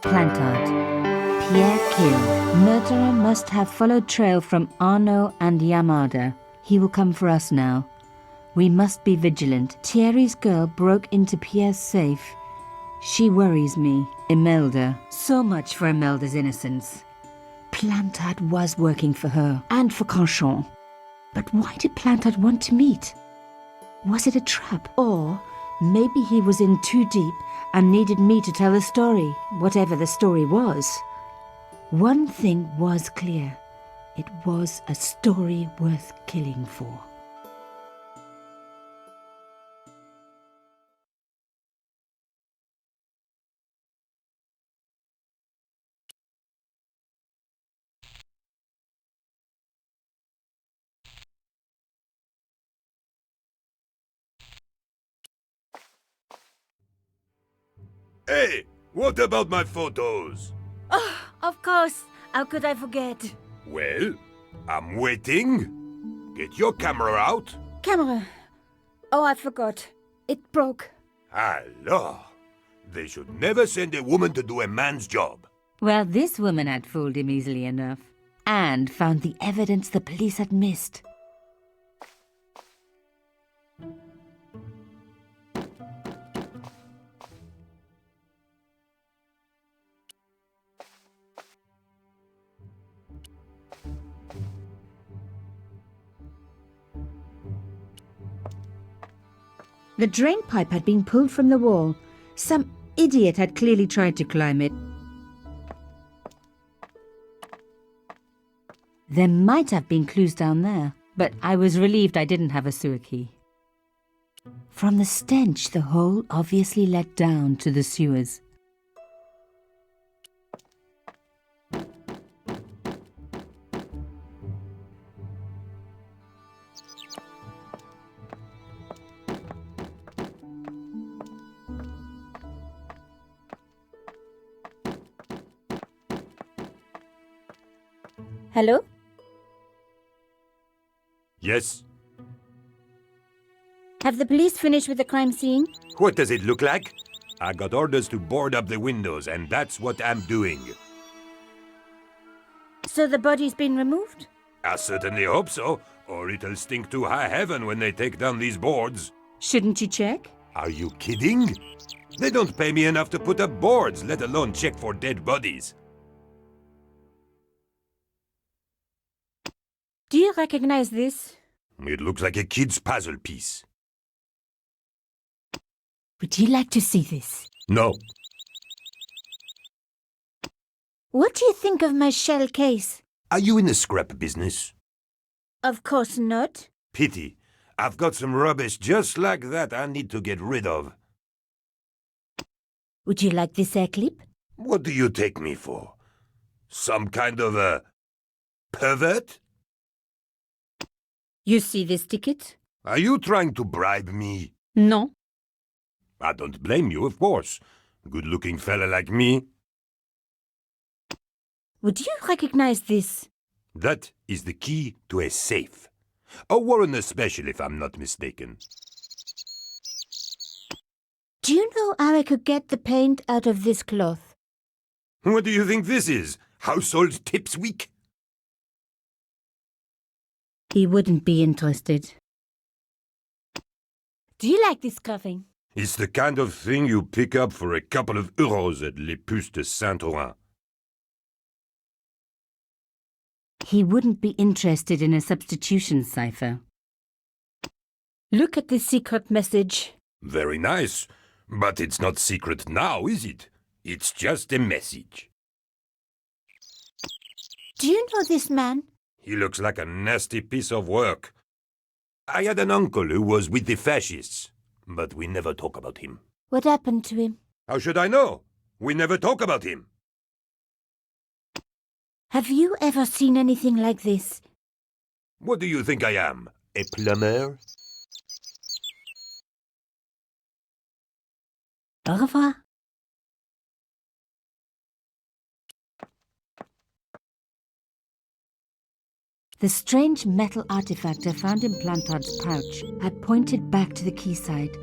Plantard. Pierre killed. Murderer must have followed trail from Arnaud and Yamada. He will come for us now. We must be vigilant. Thierry's girl broke into Pierre's safe. She worries me. Imelda. So much for Imelda's innocence. Plantard was working for her, and for Canchon. But why did Plantard want to meet? Was it a trap? Or maybe he was in too deep and needed me to tell the story, whatever the story was. One thing was clear. It was a story worth killing for. Hey, what about my photos? Oh, of course. How could I forget? Well, I'm waiting. Get your camera out. Camera. Oh, I forgot. It broke. Alors, they should never send a woman to do a man's job. Well, this woman had fooled him easily enough, and found the evidence the police had missed. The drain pipe had been pulled from the wall. Some idiot had clearly tried to climb it. There might have been clues down there, but I was relieved I didn't have a sewer key. From the stench, the hole obviously led down to the sewers. Hello? Yes? Have the police finished with the crime scene? What does it look like? I got orders to board up the windows, and that's what I'm doing. So the body's been removed? I certainly hope so, or it'll stink to high heaven when they take down these boards. Shouldn't you check? Are you kidding? They don't pay me enough to put up boards, let alone check for dead bodies. Do you recognize this? It looks like a kid's puzzle piece. Would you like to see this? No. What do you think of my shell case? Are you in the scrap business? Of course not. Pity. I've got some rubbish just like that I need to get rid of. Would you like this hair clip? What do you take me for? Some kind of a pervert? You see this ticket? Are you trying to bribe me? No. I don't blame you, of course. Good-looking fella like me. Would you recognize this? That is the key to a safe. A Warren special, if I'm not mistaken. Do you know how I could get the paint out of this cloth? What do you think this is? Household Tips Week? He wouldn't be interested. Do you like this cuffing? It's the kind of thing you pick up for a couple of euros at Les Puces de Saint-Ouen. He wouldn't be interested in a substitution cipher. Look at this secret message. Very nice. But it's not secret now, is it? It's just a message. Do you know this man? He looks like a nasty piece of work. I had an uncle who was with the fascists, but we never talk about him. What happened to him? How should I know? We never talk about him. Have you ever seen anything like this? What do you think I am? A plumber? Au revoir. The strange metal artifact I found in Plantard's pouch had pointed back to the quayside.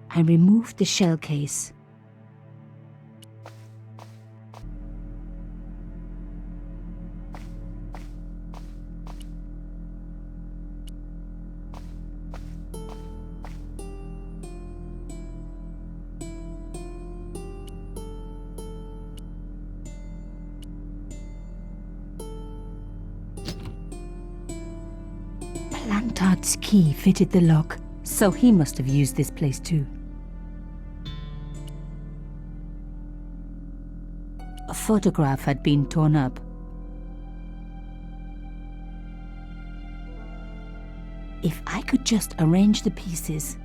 I removed the shell case. Plantard's key fitted the lock, so he must have used this place too. A photograph had been torn up. If I could just arrange the pieces.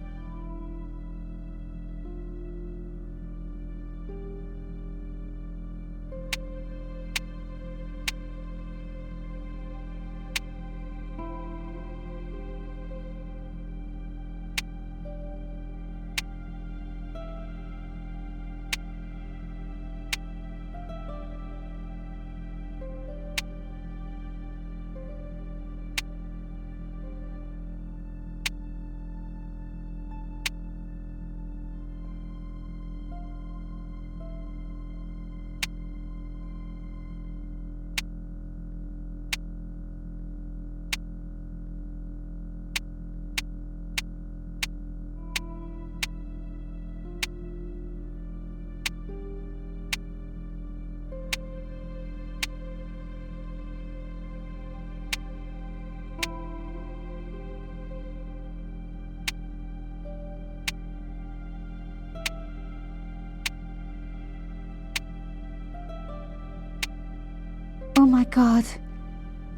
Oh my God,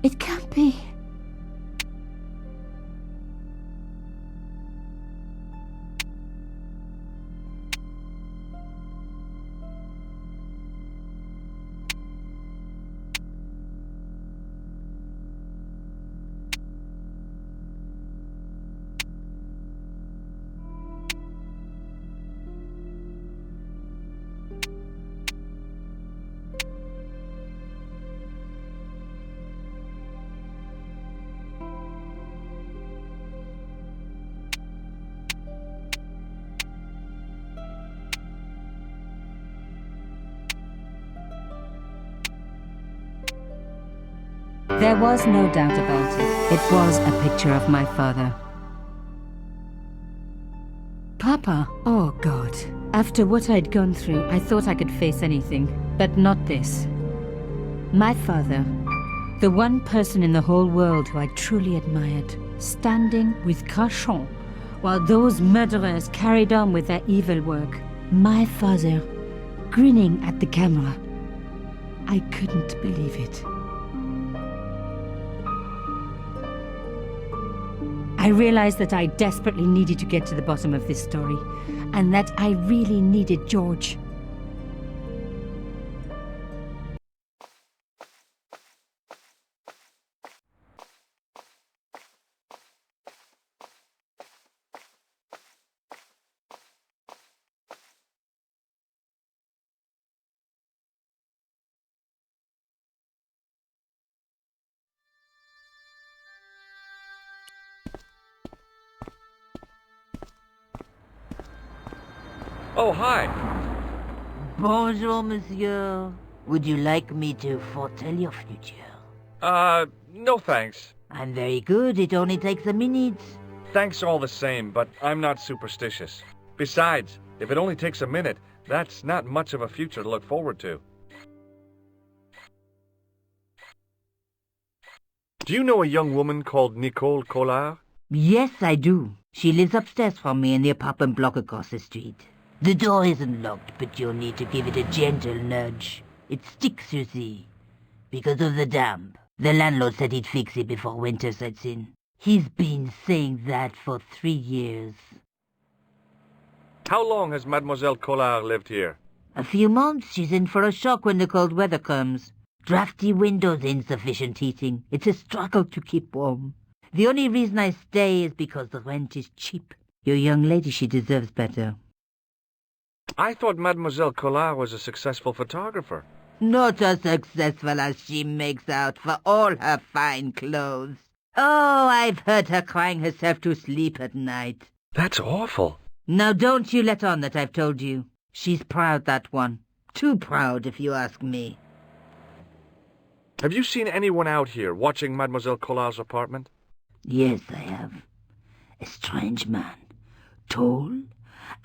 it can't be. There was no doubt about it. It was a picture of my father. Papa, oh God. After what I'd gone through, I thought I could face anything, but not this. My father, the one person in the whole world who I truly admired, standing with Crachon while those murderers carried on with their evil work. My father, grinning at the camera. I couldn't believe it. I realized that I desperately needed to get to the bottom of this story, and that I really needed George. Oh, hi. Bonjour, monsieur. Would you like me to foretell your future? No thanks. I'm very good. It only takes a minute. Thanks all the same, but I'm not superstitious. Besides, if it only takes a minute, that's not much of a future to look forward to. Do you know a young woman called Nicole Collard? Yes, I do. She lives upstairs from me in the apartment block across the street. The door isn't locked, but you'll need to give it a gentle nudge. It sticks, you see. Because of the damp. The landlord said he'd fix it before winter sets in. He's been saying that for 3 years. How long has Mademoiselle Collard lived here? A few months. She's in for a shock when the cold weather comes. Drafty windows, insufficient heating. It's a struggle to keep warm. The only reason I stay is because the rent is cheap. Your young lady, she deserves better. I thought Mademoiselle Collard was a successful photographer. Not as successful as she makes out for all her fine clothes. Oh, I've heard her crying herself to sleep at night. That's awful. Now don't you let on that I've told you. She's proud, that one. Too proud, if you ask me. Have you seen anyone out here watching Mademoiselle Collard's apartment? Yes, I have. A strange man. Tall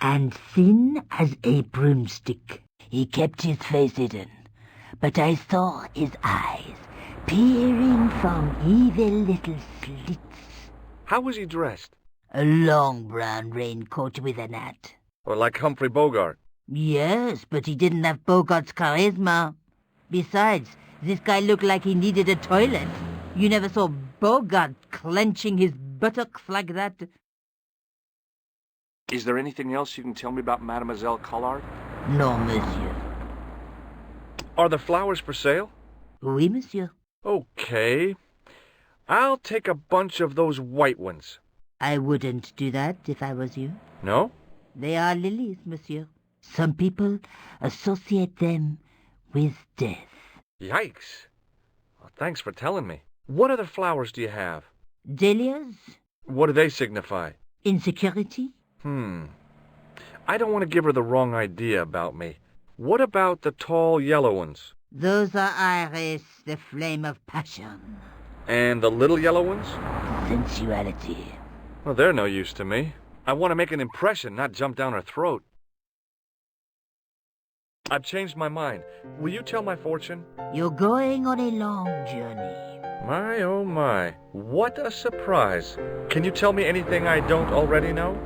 and thin as a broomstick. He kept his face hidden, but I saw his eyes peering from evil little slits. How was he dressed? A long brown raincoat with an hat. Or like Humphrey Bogart? Yes, but he didn't have Bogart's charisma. Besides, this guy looked like he needed a toilet. You never saw Bogart clenching his buttocks like that. Is there anything else you can tell me about Mademoiselle Collard? No, monsieur. Are the flowers for sale? Oui, monsieur. Okay. I'll take a bunch of those white ones. I wouldn't do that if I was you. No? They are lilies, monsieur. Some people associate them with death. Yikes. Well, thanks for telling me. What other flowers do you have? Dahlias? What do they signify? Insecurity? I don't want to give her the wrong idea about me. What about the tall yellow ones? Those are iris, the flame of passion. And the little yellow ones? Sensuality. Well, they're no use to me. I want to make an impression, not jump down her throat. I've changed my mind. Will you tell my fortune? You're going on a long journey. My, oh my. What a surprise. Can you tell me anything I don't already know?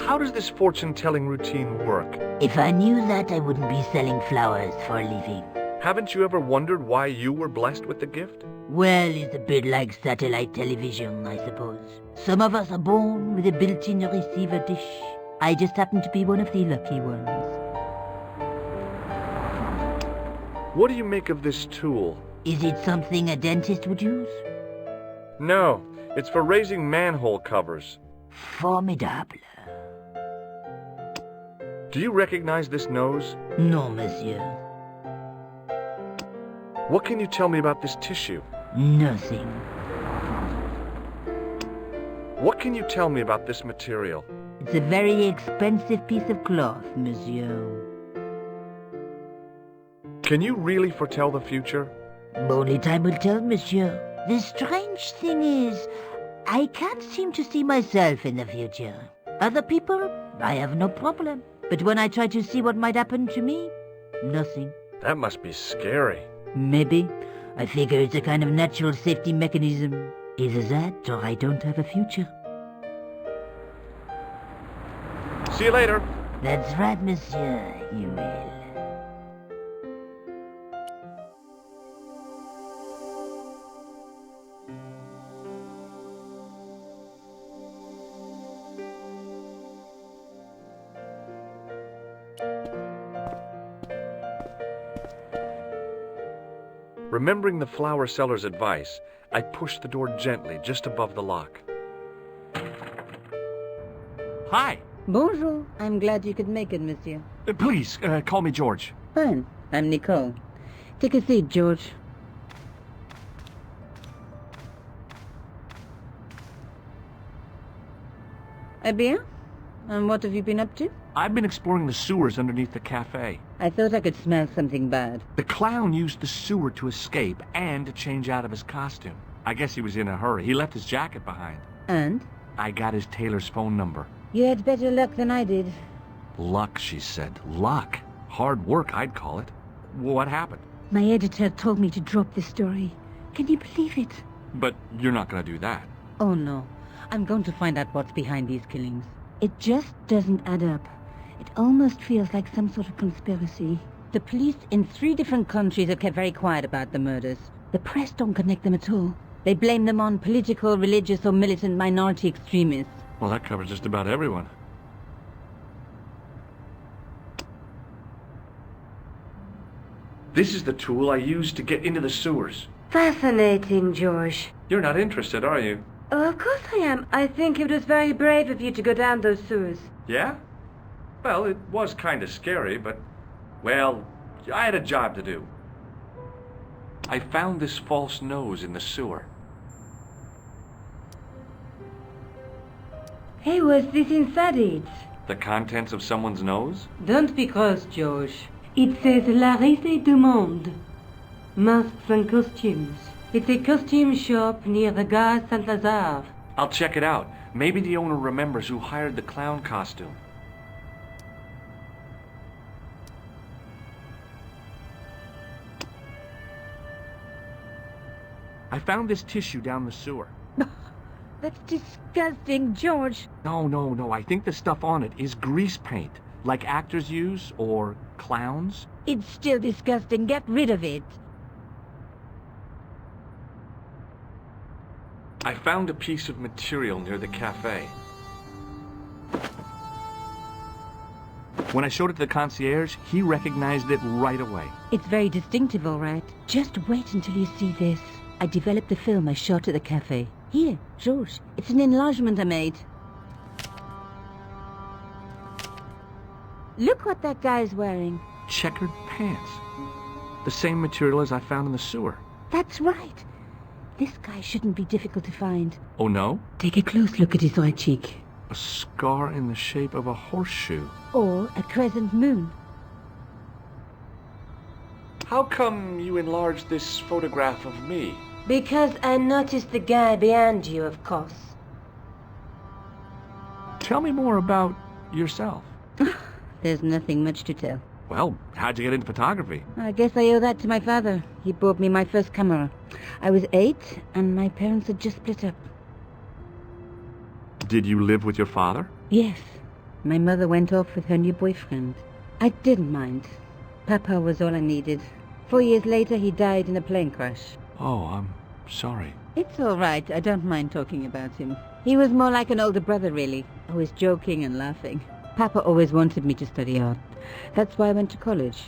How does this fortune-telling routine work? If I knew that, I wouldn't be selling flowers for a living. Haven't you ever wondered why you were blessed with the gift? Well, it's a bit like satellite television, I suppose. Some of us are born with a built-in receiver dish. I just happen to be one of the lucky ones. What do you make of this tool? Is it something a dentist would use? No, it's for raising manhole covers. Formidable. Do you recognize this nose? No, monsieur. What can you tell me about this tissue? Nothing. What can you tell me about this material? It's a very expensive piece of cloth, monsieur. Can you really foretell the future? Only time will tell, monsieur. The strange thing is, I can't seem to see myself in the future. Other people, I have no problem. But when I try to see what might happen to me, nothing. That must be scary. Maybe. I figure it's a kind of natural safety mechanism. Either that, or I don't have a future. See you later. That's right, monsieur. You will. Remembering the flower seller's advice, I pushed the door gently just above the lock. Hi. Bonjour. I'm glad you could make it, monsieur. Please, call me George. Fine. I'm Nico. Take a seat, George. Eh bien? And what have you been up to? I've been exploring the sewers underneath the café. I thought I could smell something bad. The clown used the sewer to escape and to change out of his costume. I guess he was in a hurry. He left his jacket behind. And? I got his tailor's phone number. You had better luck than I did. Luck, she said. Luck. Hard work, I'd call it. What happened? My editor told me to drop this story. Can you believe it? But you're not going to do that. Oh no. I'm going to find out what's behind these killings. It just doesn't add up. It almost feels like some sort of conspiracy. The police in 3 different countries have kept very quiet about the murders. The press don't connect them at all. They blame them on political, religious, or militant minority extremists. Well, that covers just about everyone. This is the tool I used to get into the sewers. Fascinating, George. You're not interested, are you? Oh, of course I am. I think it was very brave of you to go down those sewers. Yeah? Well, it was kind of scary, but... Well, I had a job to do. I found this false nose in the sewer. Hey, what's this inside it? The contents of someone's nose? Don't be cross, George. It says La Risée du Monde. Masks and costumes. It's a costume shop near the Gare Saint-Lazare. I'll check it out. Maybe the owner remembers who hired the clown costume. I found this tissue down the sewer. That's disgusting, George. No. I think the stuff on it is grease paint, like actors use, or clowns. It's still disgusting. Get rid of it. I found a piece of material near the café. When I showed it to the concierge, he recognized it right away. It's very distinctive, all right. Just wait until you see this. I developed the film I shot at the café. Here, George, it's an enlargement I made. Look what that guy's wearing. Checkered pants. The same material as I found in the sewer. That's right. This guy shouldn't be difficult to find. Oh, no? Take a close look at his right cheek. A scar in the shape of a horseshoe. Or a crescent moon. How come you enlarged this photograph of me? Because I noticed the guy behind you, of course. Tell me more about yourself. There's nothing much to tell. Well, how'd you get into photography? I guess I owe that to my father. He bought me my first camera. I was 8, and my parents had just split up. Did you live with your father? Yes. My mother went off with her new boyfriend. I didn't mind. Papa was all I needed. 4 years later, he died in a plane crash. Oh, I'm sorry. It's all right. I don't mind talking about him. He was more like an older brother, really. Always joking and laughing. Papa always wanted me to study art. That's why I went to college.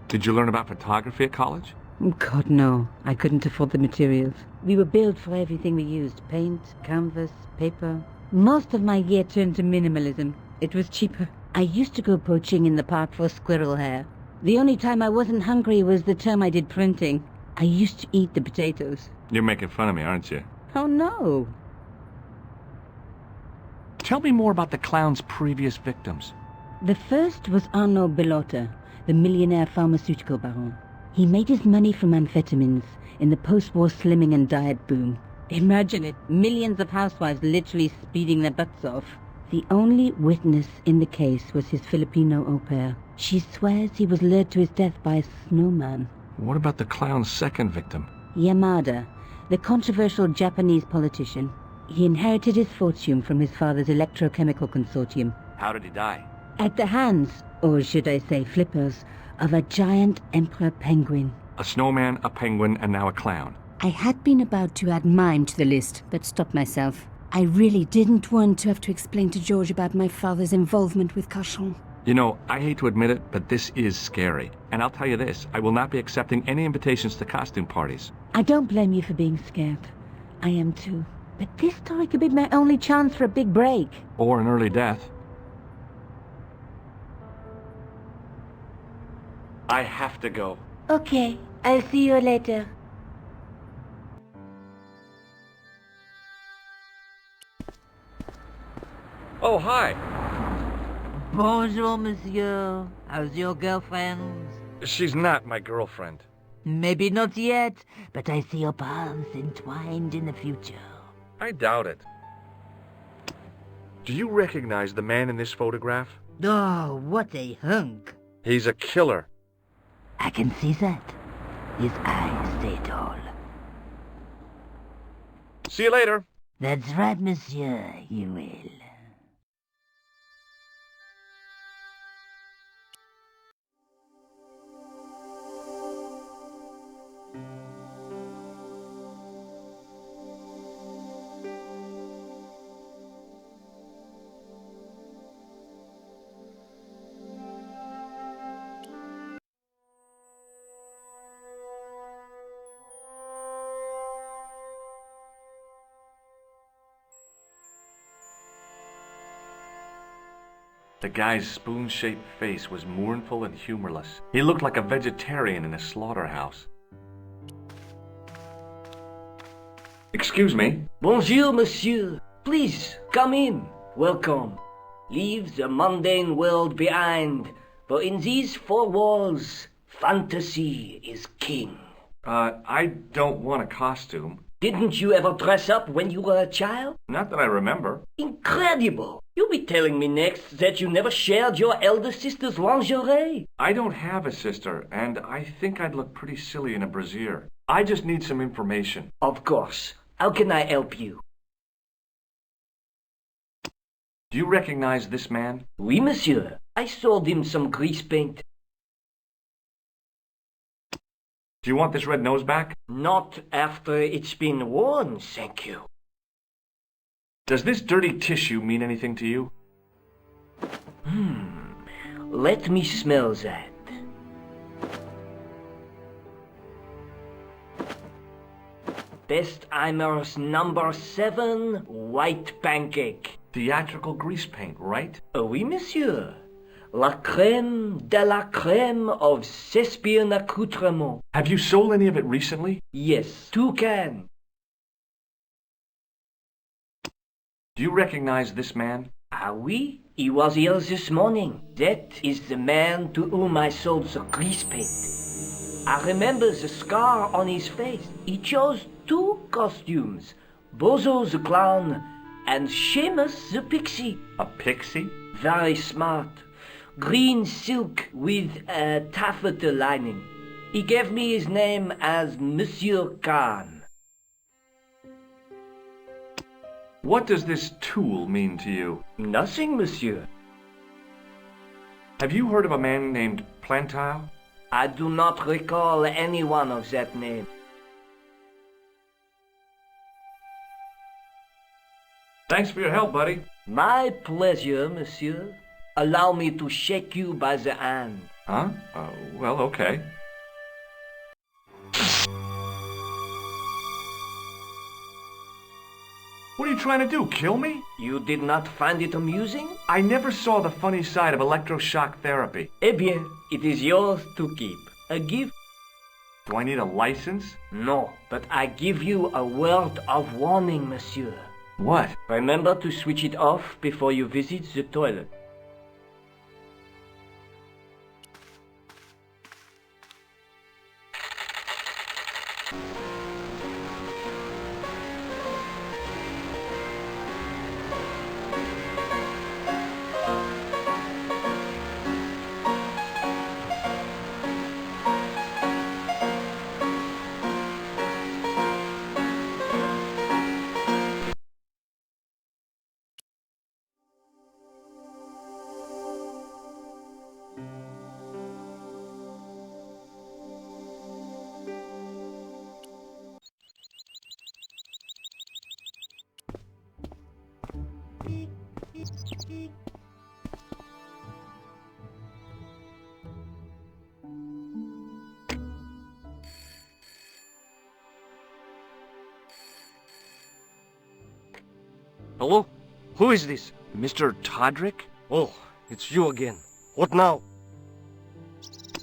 Did you learn about photography at college? God, no. I couldn't afford the materials. We were billed for everything we used. Paint, canvas, paper. Most of my year turned to minimalism. It was cheaper. I used to go poaching in the park for squirrel hair. The only time I wasn't hungry was the term I did printing. I used to eat the potatoes. You're making fun of me, aren't you? Oh, no. Tell me more about the clown's previous victims. The first was Arnaud Bellotta, the millionaire pharmaceutical baron. He made his money from amphetamines in the post-war slimming and diet boom. Imagine it, millions of housewives literally speeding their butts off. The only witness in the case was his Filipino au pair. She swears he was lured to his death by a snowman. What about the clown's second victim? Yamada, the controversial Japanese politician. He inherited his fortune from his father's electrochemical consortium. How did he die? At the hands, or should I say flippers, of a giant emperor penguin. A snowman, a penguin, and now a clown. I had been about to add mine to the list, but stopped myself. I really didn't want to have to explain to George about my father's involvement with Cachon. You know, I hate to admit it, but this is scary. And I'll tell you this, I will not be accepting any invitations to costume parties. I don't blame you for being scared. I am too. But this story could be my only chance for a big break. Or an early death. I have to go. Okay, I'll see you later. Oh, hi. Bonjour, monsieur. How's your girlfriend? She's not my girlfriend. Maybe not yet, but I see your paths entwined in the future. I doubt it. Do you recognize the man in this photograph? Oh, what a hunk. He's a killer. I can see that. His eyes stay tall. See you later. That's right, monsieur. You will. The guy's spoon-shaped face was mournful and humorless. He looked like a vegetarian in a slaughterhouse. Excuse me? Bonjour, monsieur. Please, come in. Welcome. Leave the mundane world behind, for in these four walls, fantasy is king. I don't want a costume. Didn't you ever dress up when you were a child? Not that I remember. Incredible! You'll be telling me next that you never shared your elder sister's lingerie. I don't have a sister, and I think I'd look pretty silly in a brassiere. I just need some information. Of course. How can I help you? Do you recognize this man? Oui, monsieur. I sold him some grease paint. Do you want this red nose back? Not after it's been worn, thank you. Does this dirty tissue mean anything to you? Let me smell that. Bestheimer's number 7 white pancake. Theatrical grease paint, right? Oui, monsieur. La crème de la crème of Thespian accoutrement. Have you sold any of it recently? Yes, 2 cans. Do you recognize this man? Ah oui, he was here this morning. That is the man to whom I sold the grease paint. I remember the scar on his face. He chose 2 costumes. Bozo the clown and Seamus the pixie. A pixie? Very smart. Green silk with a taffeta lining. He gave me his name as Monsieur Khan. What does this tool mean to you? Nothing, monsieur. Have you heard of a man named Plantile? I do not recall anyone of that name. Thanks for your help, buddy. My pleasure, monsieur. Allow me to shake you by the hand. Huh? Well, okay. What are you trying to do, kill me? You did not find it amusing? I never saw the funny side of electroshock therapy. Eh bien, it is yours to keep. A gift? Do I need a license? No, but I give you a word of warning, monsieur. What? Remember to switch it off before you visit the toilet. Hello? Who is this? Mr. Todrick? Oh, it's you again. What now?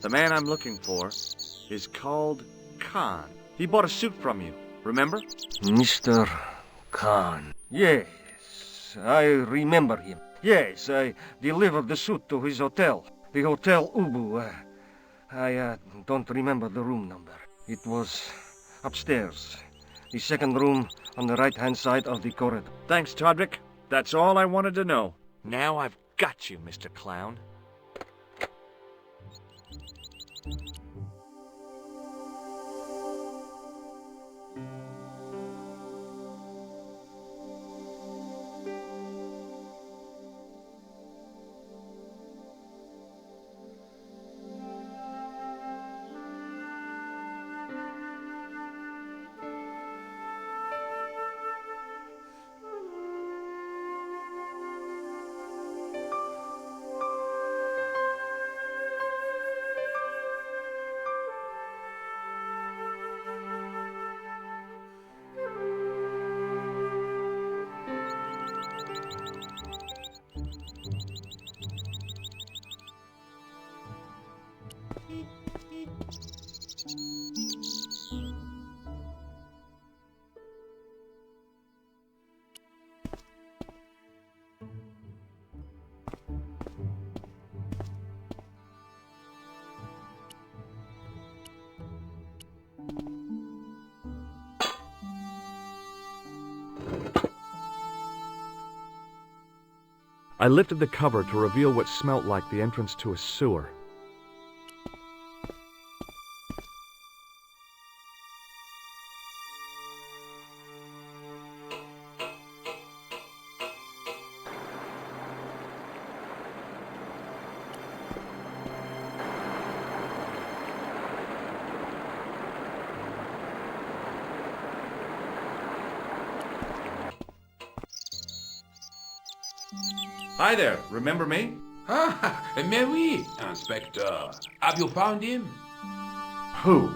The man I'm looking for is called Khan. He bought a suit from you, remember? Mr. Khan. Yes, I remember him. Yes, I delivered the suit to his hotel. The Hotel Ubu. I don't remember the room number. It was upstairs. The second room on the right-hand side of the corridor. Thanks, Todrick. That's all I wanted to know. Now I've got you, Mr. Clown. I lifted the cover to reveal what smelt like the entrance to a sewer. Hi there, remember me? Ah, mais oui, Inspector. Have you found him? Who?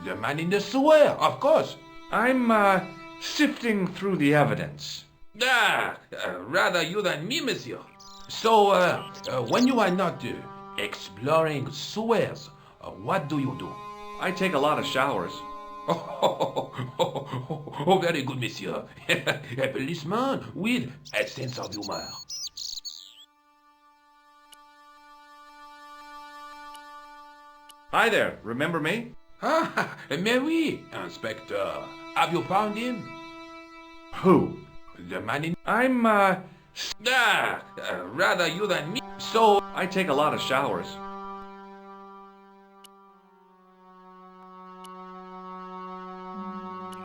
The man in the sewer, of course. I'm, sifting through the evidence. Rather you than me, monsieur. So, when you are not exploring sewers, what do you do? I take a lot of showers. Oh, very good, monsieur. A policeman with a sense of humor. Hi there, remember me? Ah, mais oui, Inspector. Have you found him? Who? The man in... I'm, rather you than me. So, I take a lot of showers.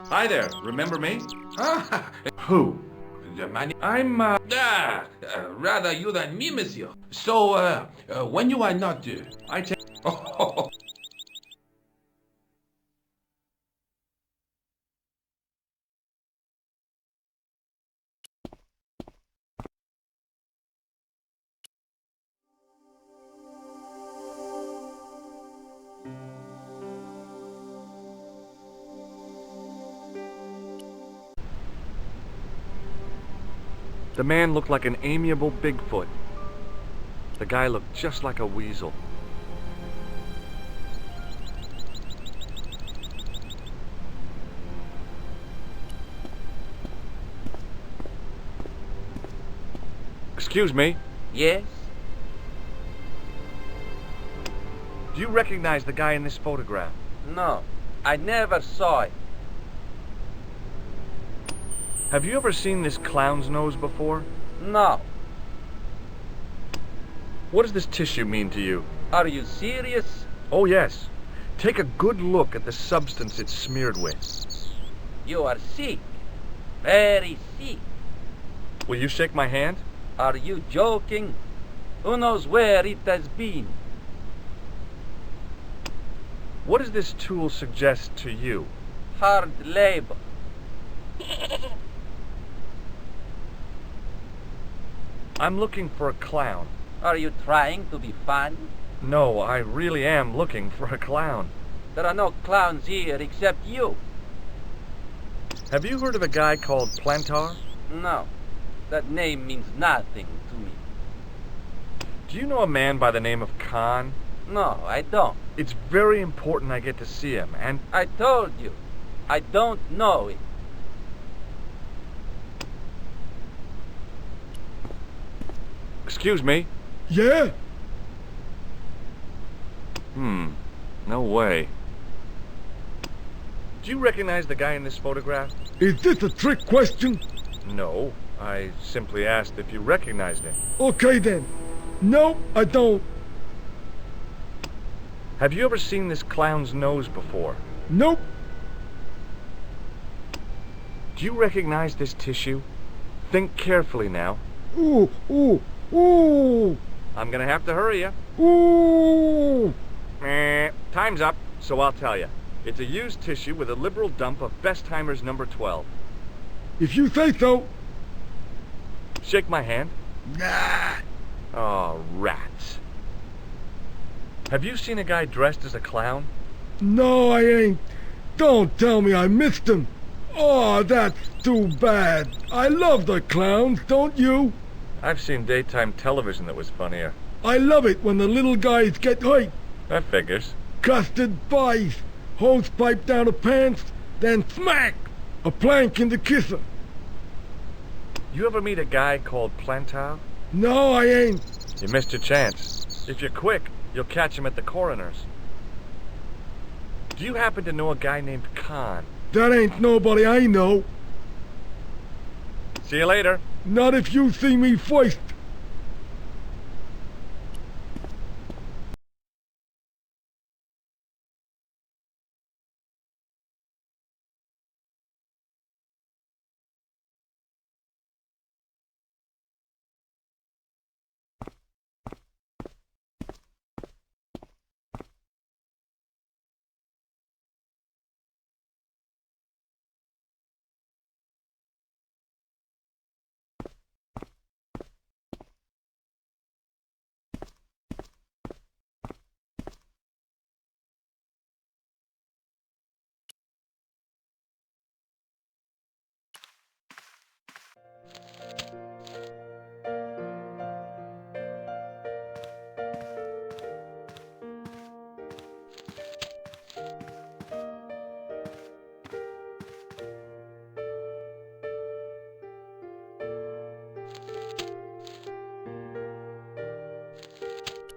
Hi there, remember me? Ah, who? The man... I'm, rather you than me, monsieur. So, when you are not... I take... The man looked like an amiable Bigfoot. The guy looked just like a weasel. Excuse me. Yes? Do you recognize the guy in this photograph? No, I never saw it. Have you ever seen this clown's nose before? No. What does this tissue mean to you? Are you serious? Oh, yes. Take a good look at the substance it's smeared with. You are sick. Very sick. Will you shake my hand? Are you joking? Who knows where it has been? What does this tool suggest to you? Hard labor. I'm looking for a clown. Are you trying to be funny? No, I really am looking for a clown. There are no clowns here except you. Have you heard of a guy called Plantar? No. That name means nothing to me. Do you know a man by the name of Khan? No, I don't. It's very important I get to see him, and... I told you, I don't know it. Excuse me? Yeah? No way. Do you recognize the guy in this photograph? Is this a trick question? No, I simply asked if you recognized him. Okay then. No, I don't. Have you ever seen this clown's nose before? Nope. Do you recognize this tissue? Think carefully now. Ooh, ooh, ooh. I'm gonna have to hurry you. Ooh. Time's up, so I'll tell you. It's a used tissue with a liberal dump of Bestheimer's number 12. If you say so. Shake my hand. Nah. Oh, rats. Have you seen a guy dressed as a clown? No, I ain't. Don't tell me I missed him. Oh, that's too bad. I love the clowns, don't you? I've seen daytime television that was funnier. I love it when the little guys get hurt. That figures. Custard pies, hose pipe down the pants, then smack! A plank in the kisser. You ever meet a guy called Plantar? No, I ain't. You missed your chance. If you're quick, you'll catch him at the coroner's. Do you happen to know a guy named Khan? That ain't nobody I know. See you later. Not if you see me first.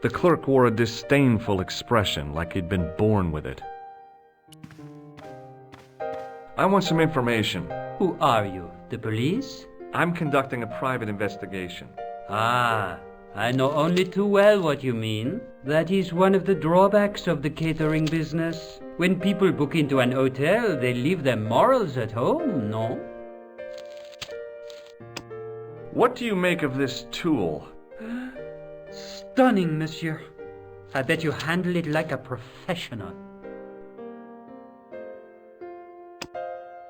The clerk wore a disdainful expression, like he'd been born with it. I want some information. Who are you? The police? I'm conducting a private investigation. Ah, I know only too well what you mean. That is one of the drawbacks of the catering business. When people book into an hotel, they leave their morals at home, no? What do you make of this tool? Stunning, monsieur. I bet you handle it like a professional.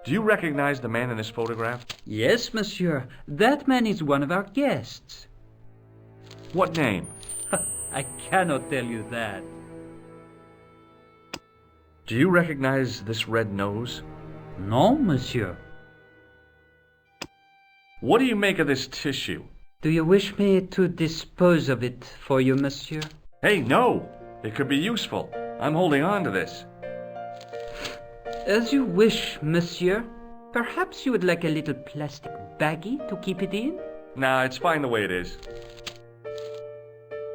Do you recognize the man in this photograph? Yes, monsieur. That man is one of our guests. What name? I cannot tell you that. Do you recognize this red nose? No, monsieur. What do you make of this tissue? Do you wish me to dispose of it for you, monsieur? Hey, no! It could be useful. I'm holding on to this. As you wish, monsieur. Perhaps you would like a little plastic baggie to keep it in? Nah, it's fine the way it is.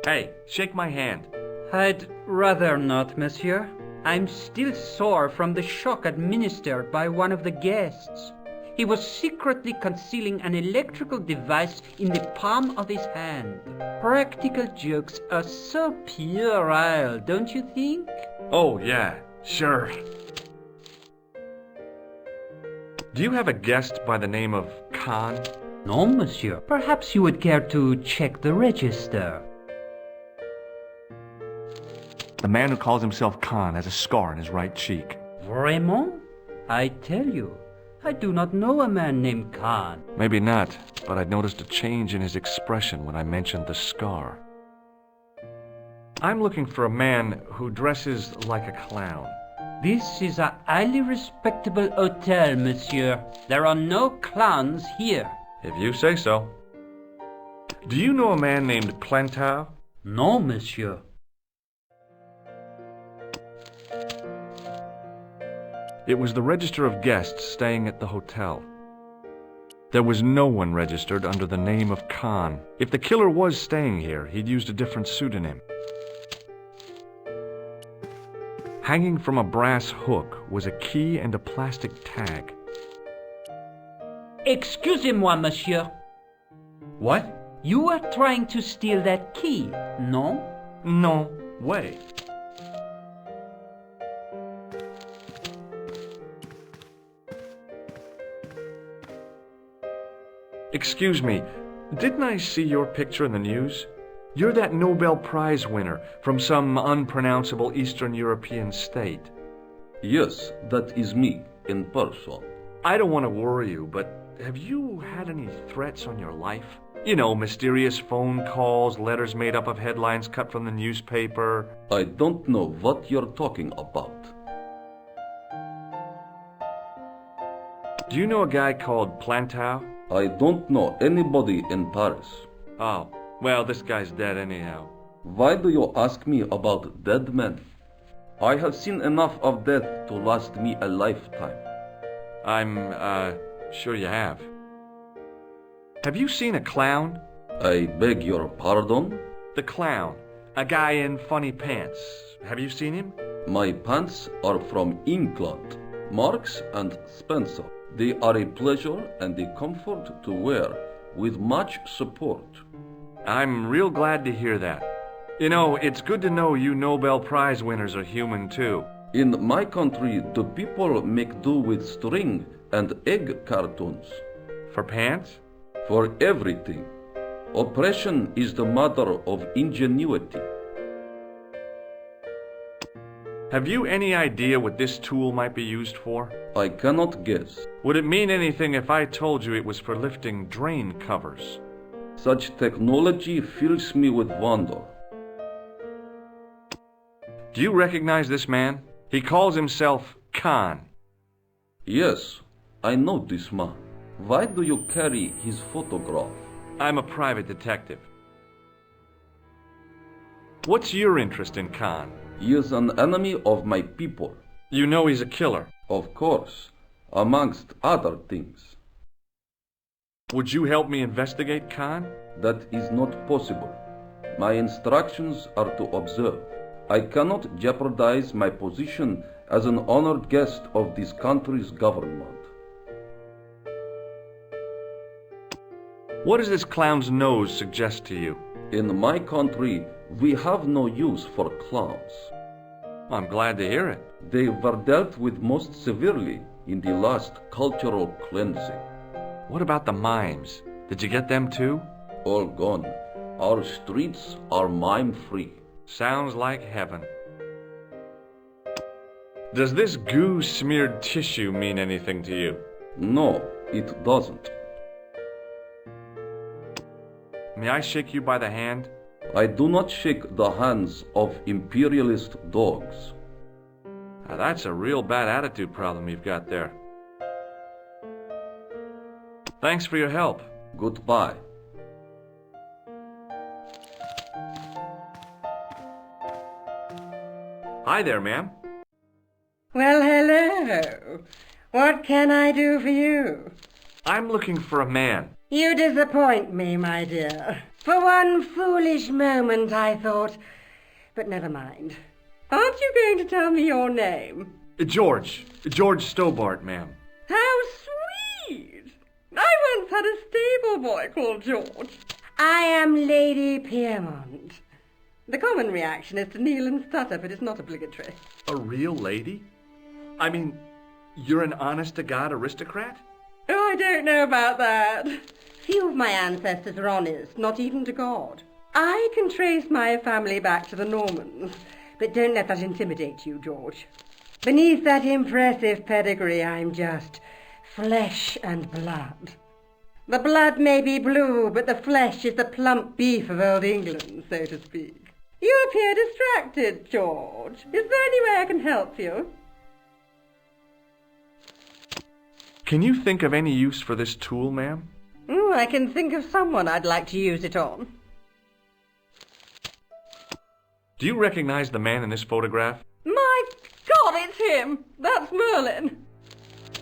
Hey, shake my hand. I'd rather not, monsieur. I'm still sore from the shock administered by one of the guests. He was secretly concealing an electrical device in the palm of his hand. Practical jokes are so puerile, don't you think? Oh, yeah, sure. Do you have a guest by the name of Khan? No, monsieur. Perhaps you would care to check the register. The man who calls himself Khan has a scar on his right cheek. Vraiment? I tell you, I do not know a man named Khan. Maybe not, but I'd noticed a change in his expression when I mentioned the scar. I'm looking for a man who dresses like a clown. This is a highly respectable hotel, monsieur. There are no clowns here. If you say so. Do you know a man named Plantow? No, monsieur. It was the register of guests staying at the hotel. There was no one registered under the name of Khan. If the killer was staying here, he'd used a different pseudonym. Hanging from a brass hook was a key and a plastic tag. Excusez-moi, monsieur. What? You were trying to steal that key, no? No way. Excuse me, didn't I see your picture in the news? You're that Nobel Prize winner from some unpronounceable Eastern European state. Yes, that is me, in person. I don't want to worry you, but have you had any threats on your life? You know, mysterious phone calls, letters made up of headlines cut from the newspaper. I don't know what you're talking about. Do you know a guy called Plantow? I don't know anybody in Paris. Oh, well, this guy's dead anyhow. Why do you ask me about dead men? I have seen enough of death to last me a lifetime. I'm, sure you have. Have you seen a clown? I beg your pardon? The clown. A guy in funny pants. Have you seen him? My pants are from England. Marks and Spencer. They are a pleasure and a comfort to wear, with much support. I'm real glad to hear that. You know, it's good to know you Nobel Prize winners are human too. In my country, the people make do with string and egg cartoons. For pants? For everything. Oppression is the mother of ingenuity. Have you any idea what this tool might be used for? I cannot guess. Would it mean anything if I told you it was for lifting drain covers? Such technology fills me with wonder. Do you recognize this man? He calls himself Khan. Yes, I know this man. Why do you carry his photograph? I'm a private detective. What's your interest in Khan? He is an enemy of my people. You know he's a killer? Of course, amongst other things. Would you help me investigate Khan? That is not possible. My instructions are to observe. I cannot jeopardize my position as an honored guest of this country's government. What does this clown's nose suggest to you? In my country, we have no use for clowns. I'm glad to hear it. They were dealt with most severely in the last cultural cleansing. What about the mimes? Did you get them too? All gone. Our streets are mime-free. Sounds like heaven. Does this goo-smeared tissue mean anything to you? No, it doesn't. May I shake you by the hand? I do not shake the hands of imperialist dogs. Now that's a real bad attitude problem you've got there. Thanks for your help. Goodbye. Hi there, ma'am. Well, hello. What can I do for you? I'm looking for a man. You disappoint me, my dear. For one foolish moment I thought... But never mind. Aren't you going to tell me your name? George Stobbart, ma'am. How sweet! I once had a stable boy called George. I am Lady Piermont. The common reaction is to kneel and stutter, but it's not obligatory. A real lady? I mean, you're an honest-to-God aristocrat? Oh, I don't know about that. Few of my ancestors were honest, not even to God. I can trace my family back to the Normans, but don't let that intimidate you, George. Beneath that impressive pedigree, I'm just flesh and blood. The blood may be blue, but the flesh is the plump beef of old England, so to speak. You appear distracted, George. Is there any way I can help you? Can you think of any use for this tool, ma'am? I can think of someone I'd like to use it on. Do you recognize the man in this photograph? My God, it's him! That's Merlin!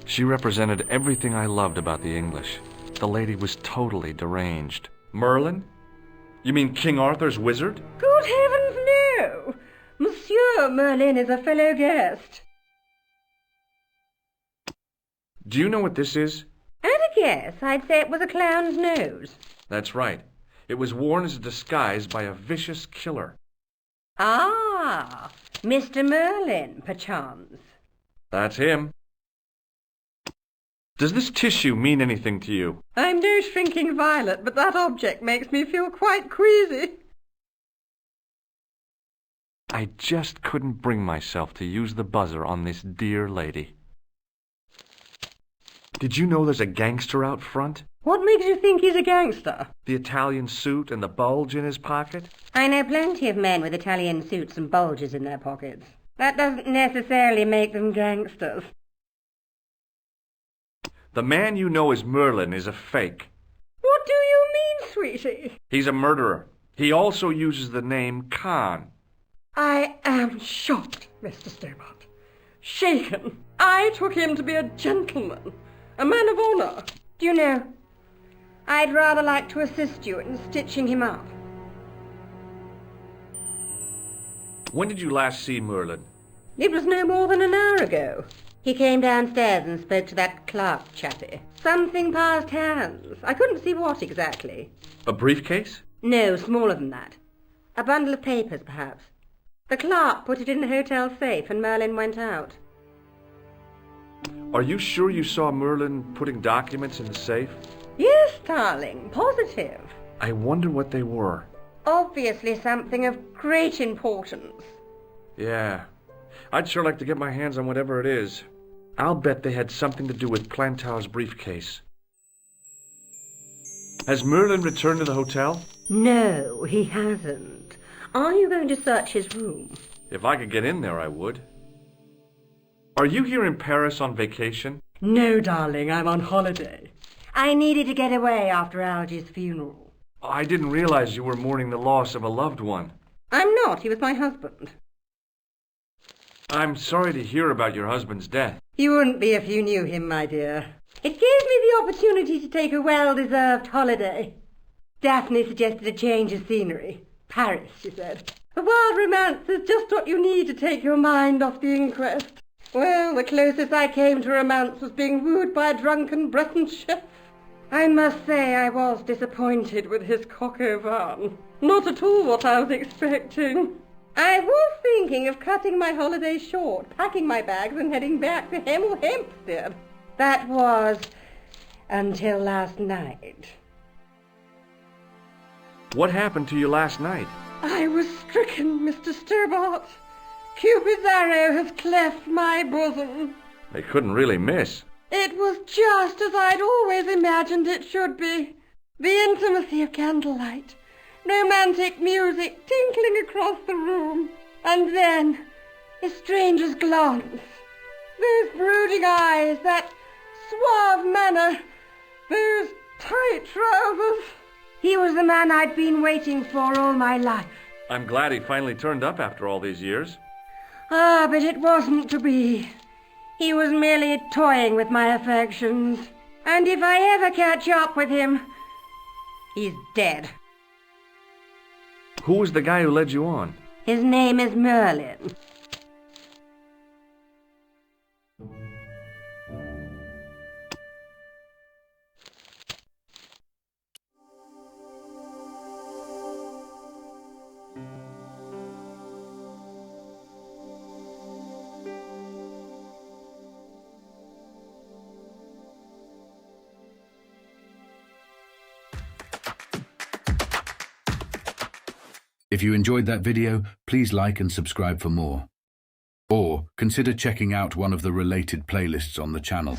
She represented everything I loved about the English. The lady was totally deranged. Merlin? You mean King Arthur's wizard? Good heavens, no! Monsieur Merlin is a fellow guest. Do you know what this is? At a guess, I'd say it was a clown's nose. That's right. It was worn as a disguise by a vicious killer. Ah, Mr. Merlin, perchance. That's him. Does this tissue mean anything to you? I'm no shrinking violet, but that object makes me feel quite queasy. I just couldn't bring myself to use the buzzer on this dear lady. Did you know there's a gangster out front? What makes you think he's a gangster? The Italian suit and the bulge in his pocket? I know plenty of men with Italian suits and bulges in their pockets. That doesn't necessarily make them gangsters. The man you know as Merlin is a fake. What do you mean, sweetie? He's a murderer. He also uses the name Khan. I am shocked, Mr. Stobbart. Shaken. I took him to be a gentleman, a man of honour. Do you know, I'd rather like to assist you in stitching him up. When did you last see Merlin? It was no more than an hour ago. He came downstairs and spoke to that clerk chappie. Something passed hands. I couldn't see what exactly. A briefcase? No, smaller than that. A bundle of papers, perhaps. The clerk put it in the hotel safe and Merlin went out. Are you sure you saw Merlin putting documents in the safe? Yes, darling, positive. I wonder what they were. Obviously something of great importance. Yeah, I'd sure like to get my hands on whatever it is. I'll bet they had something to do with Plantow's briefcase. Has Merlin returned to the hotel? No, he hasn't. Are you going to search his room? If I could get in there, I would. Are you here in Paris on vacation? No, darling, I'm on holiday. I needed to get away after Algy's funeral. I didn't realize you were mourning the loss of a loved one. I'm not. He was my husband. I'm sorry to hear about your husband's death. You wouldn't be if you knew him, my dear. It gave me the opportunity to take a well-deserved holiday. Daphne suggested a change of scenery. Paris, she said. A wild romance is just what you need to take your mind off the inquest. Well, the closest I came to romance was being wooed by a drunken Breton chef. I must say I was disappointed with his coq au vin. Not at all what I was expecting. I was thinking of cutting my holiday short, packing my bags and heading back to Hemel Hempstead. That was until last night. What happened to you last night? I was stricken, Mr. Stobbart. Cupid's arrow has cleft my bosom. They couldn't really miss. It was just as I'd always imagined it should be. The intimacy of candlelight, romantic music tinkling across the room, and then a stranger's glance. Those brooding eyes, that suave manner, those tight trousers. He was the man I'd been waiting for all my life. I'm glad he finally turned up after all these years. Ah, but it wasn't to be. He was merely toying with my affections. And if I ever catch up with him, he's dead. Who was the guy who led you on? His name is Merlin. If you enjoyed that video, please like and subscribe for more. Or consider checking out one of the related playlists on the channel.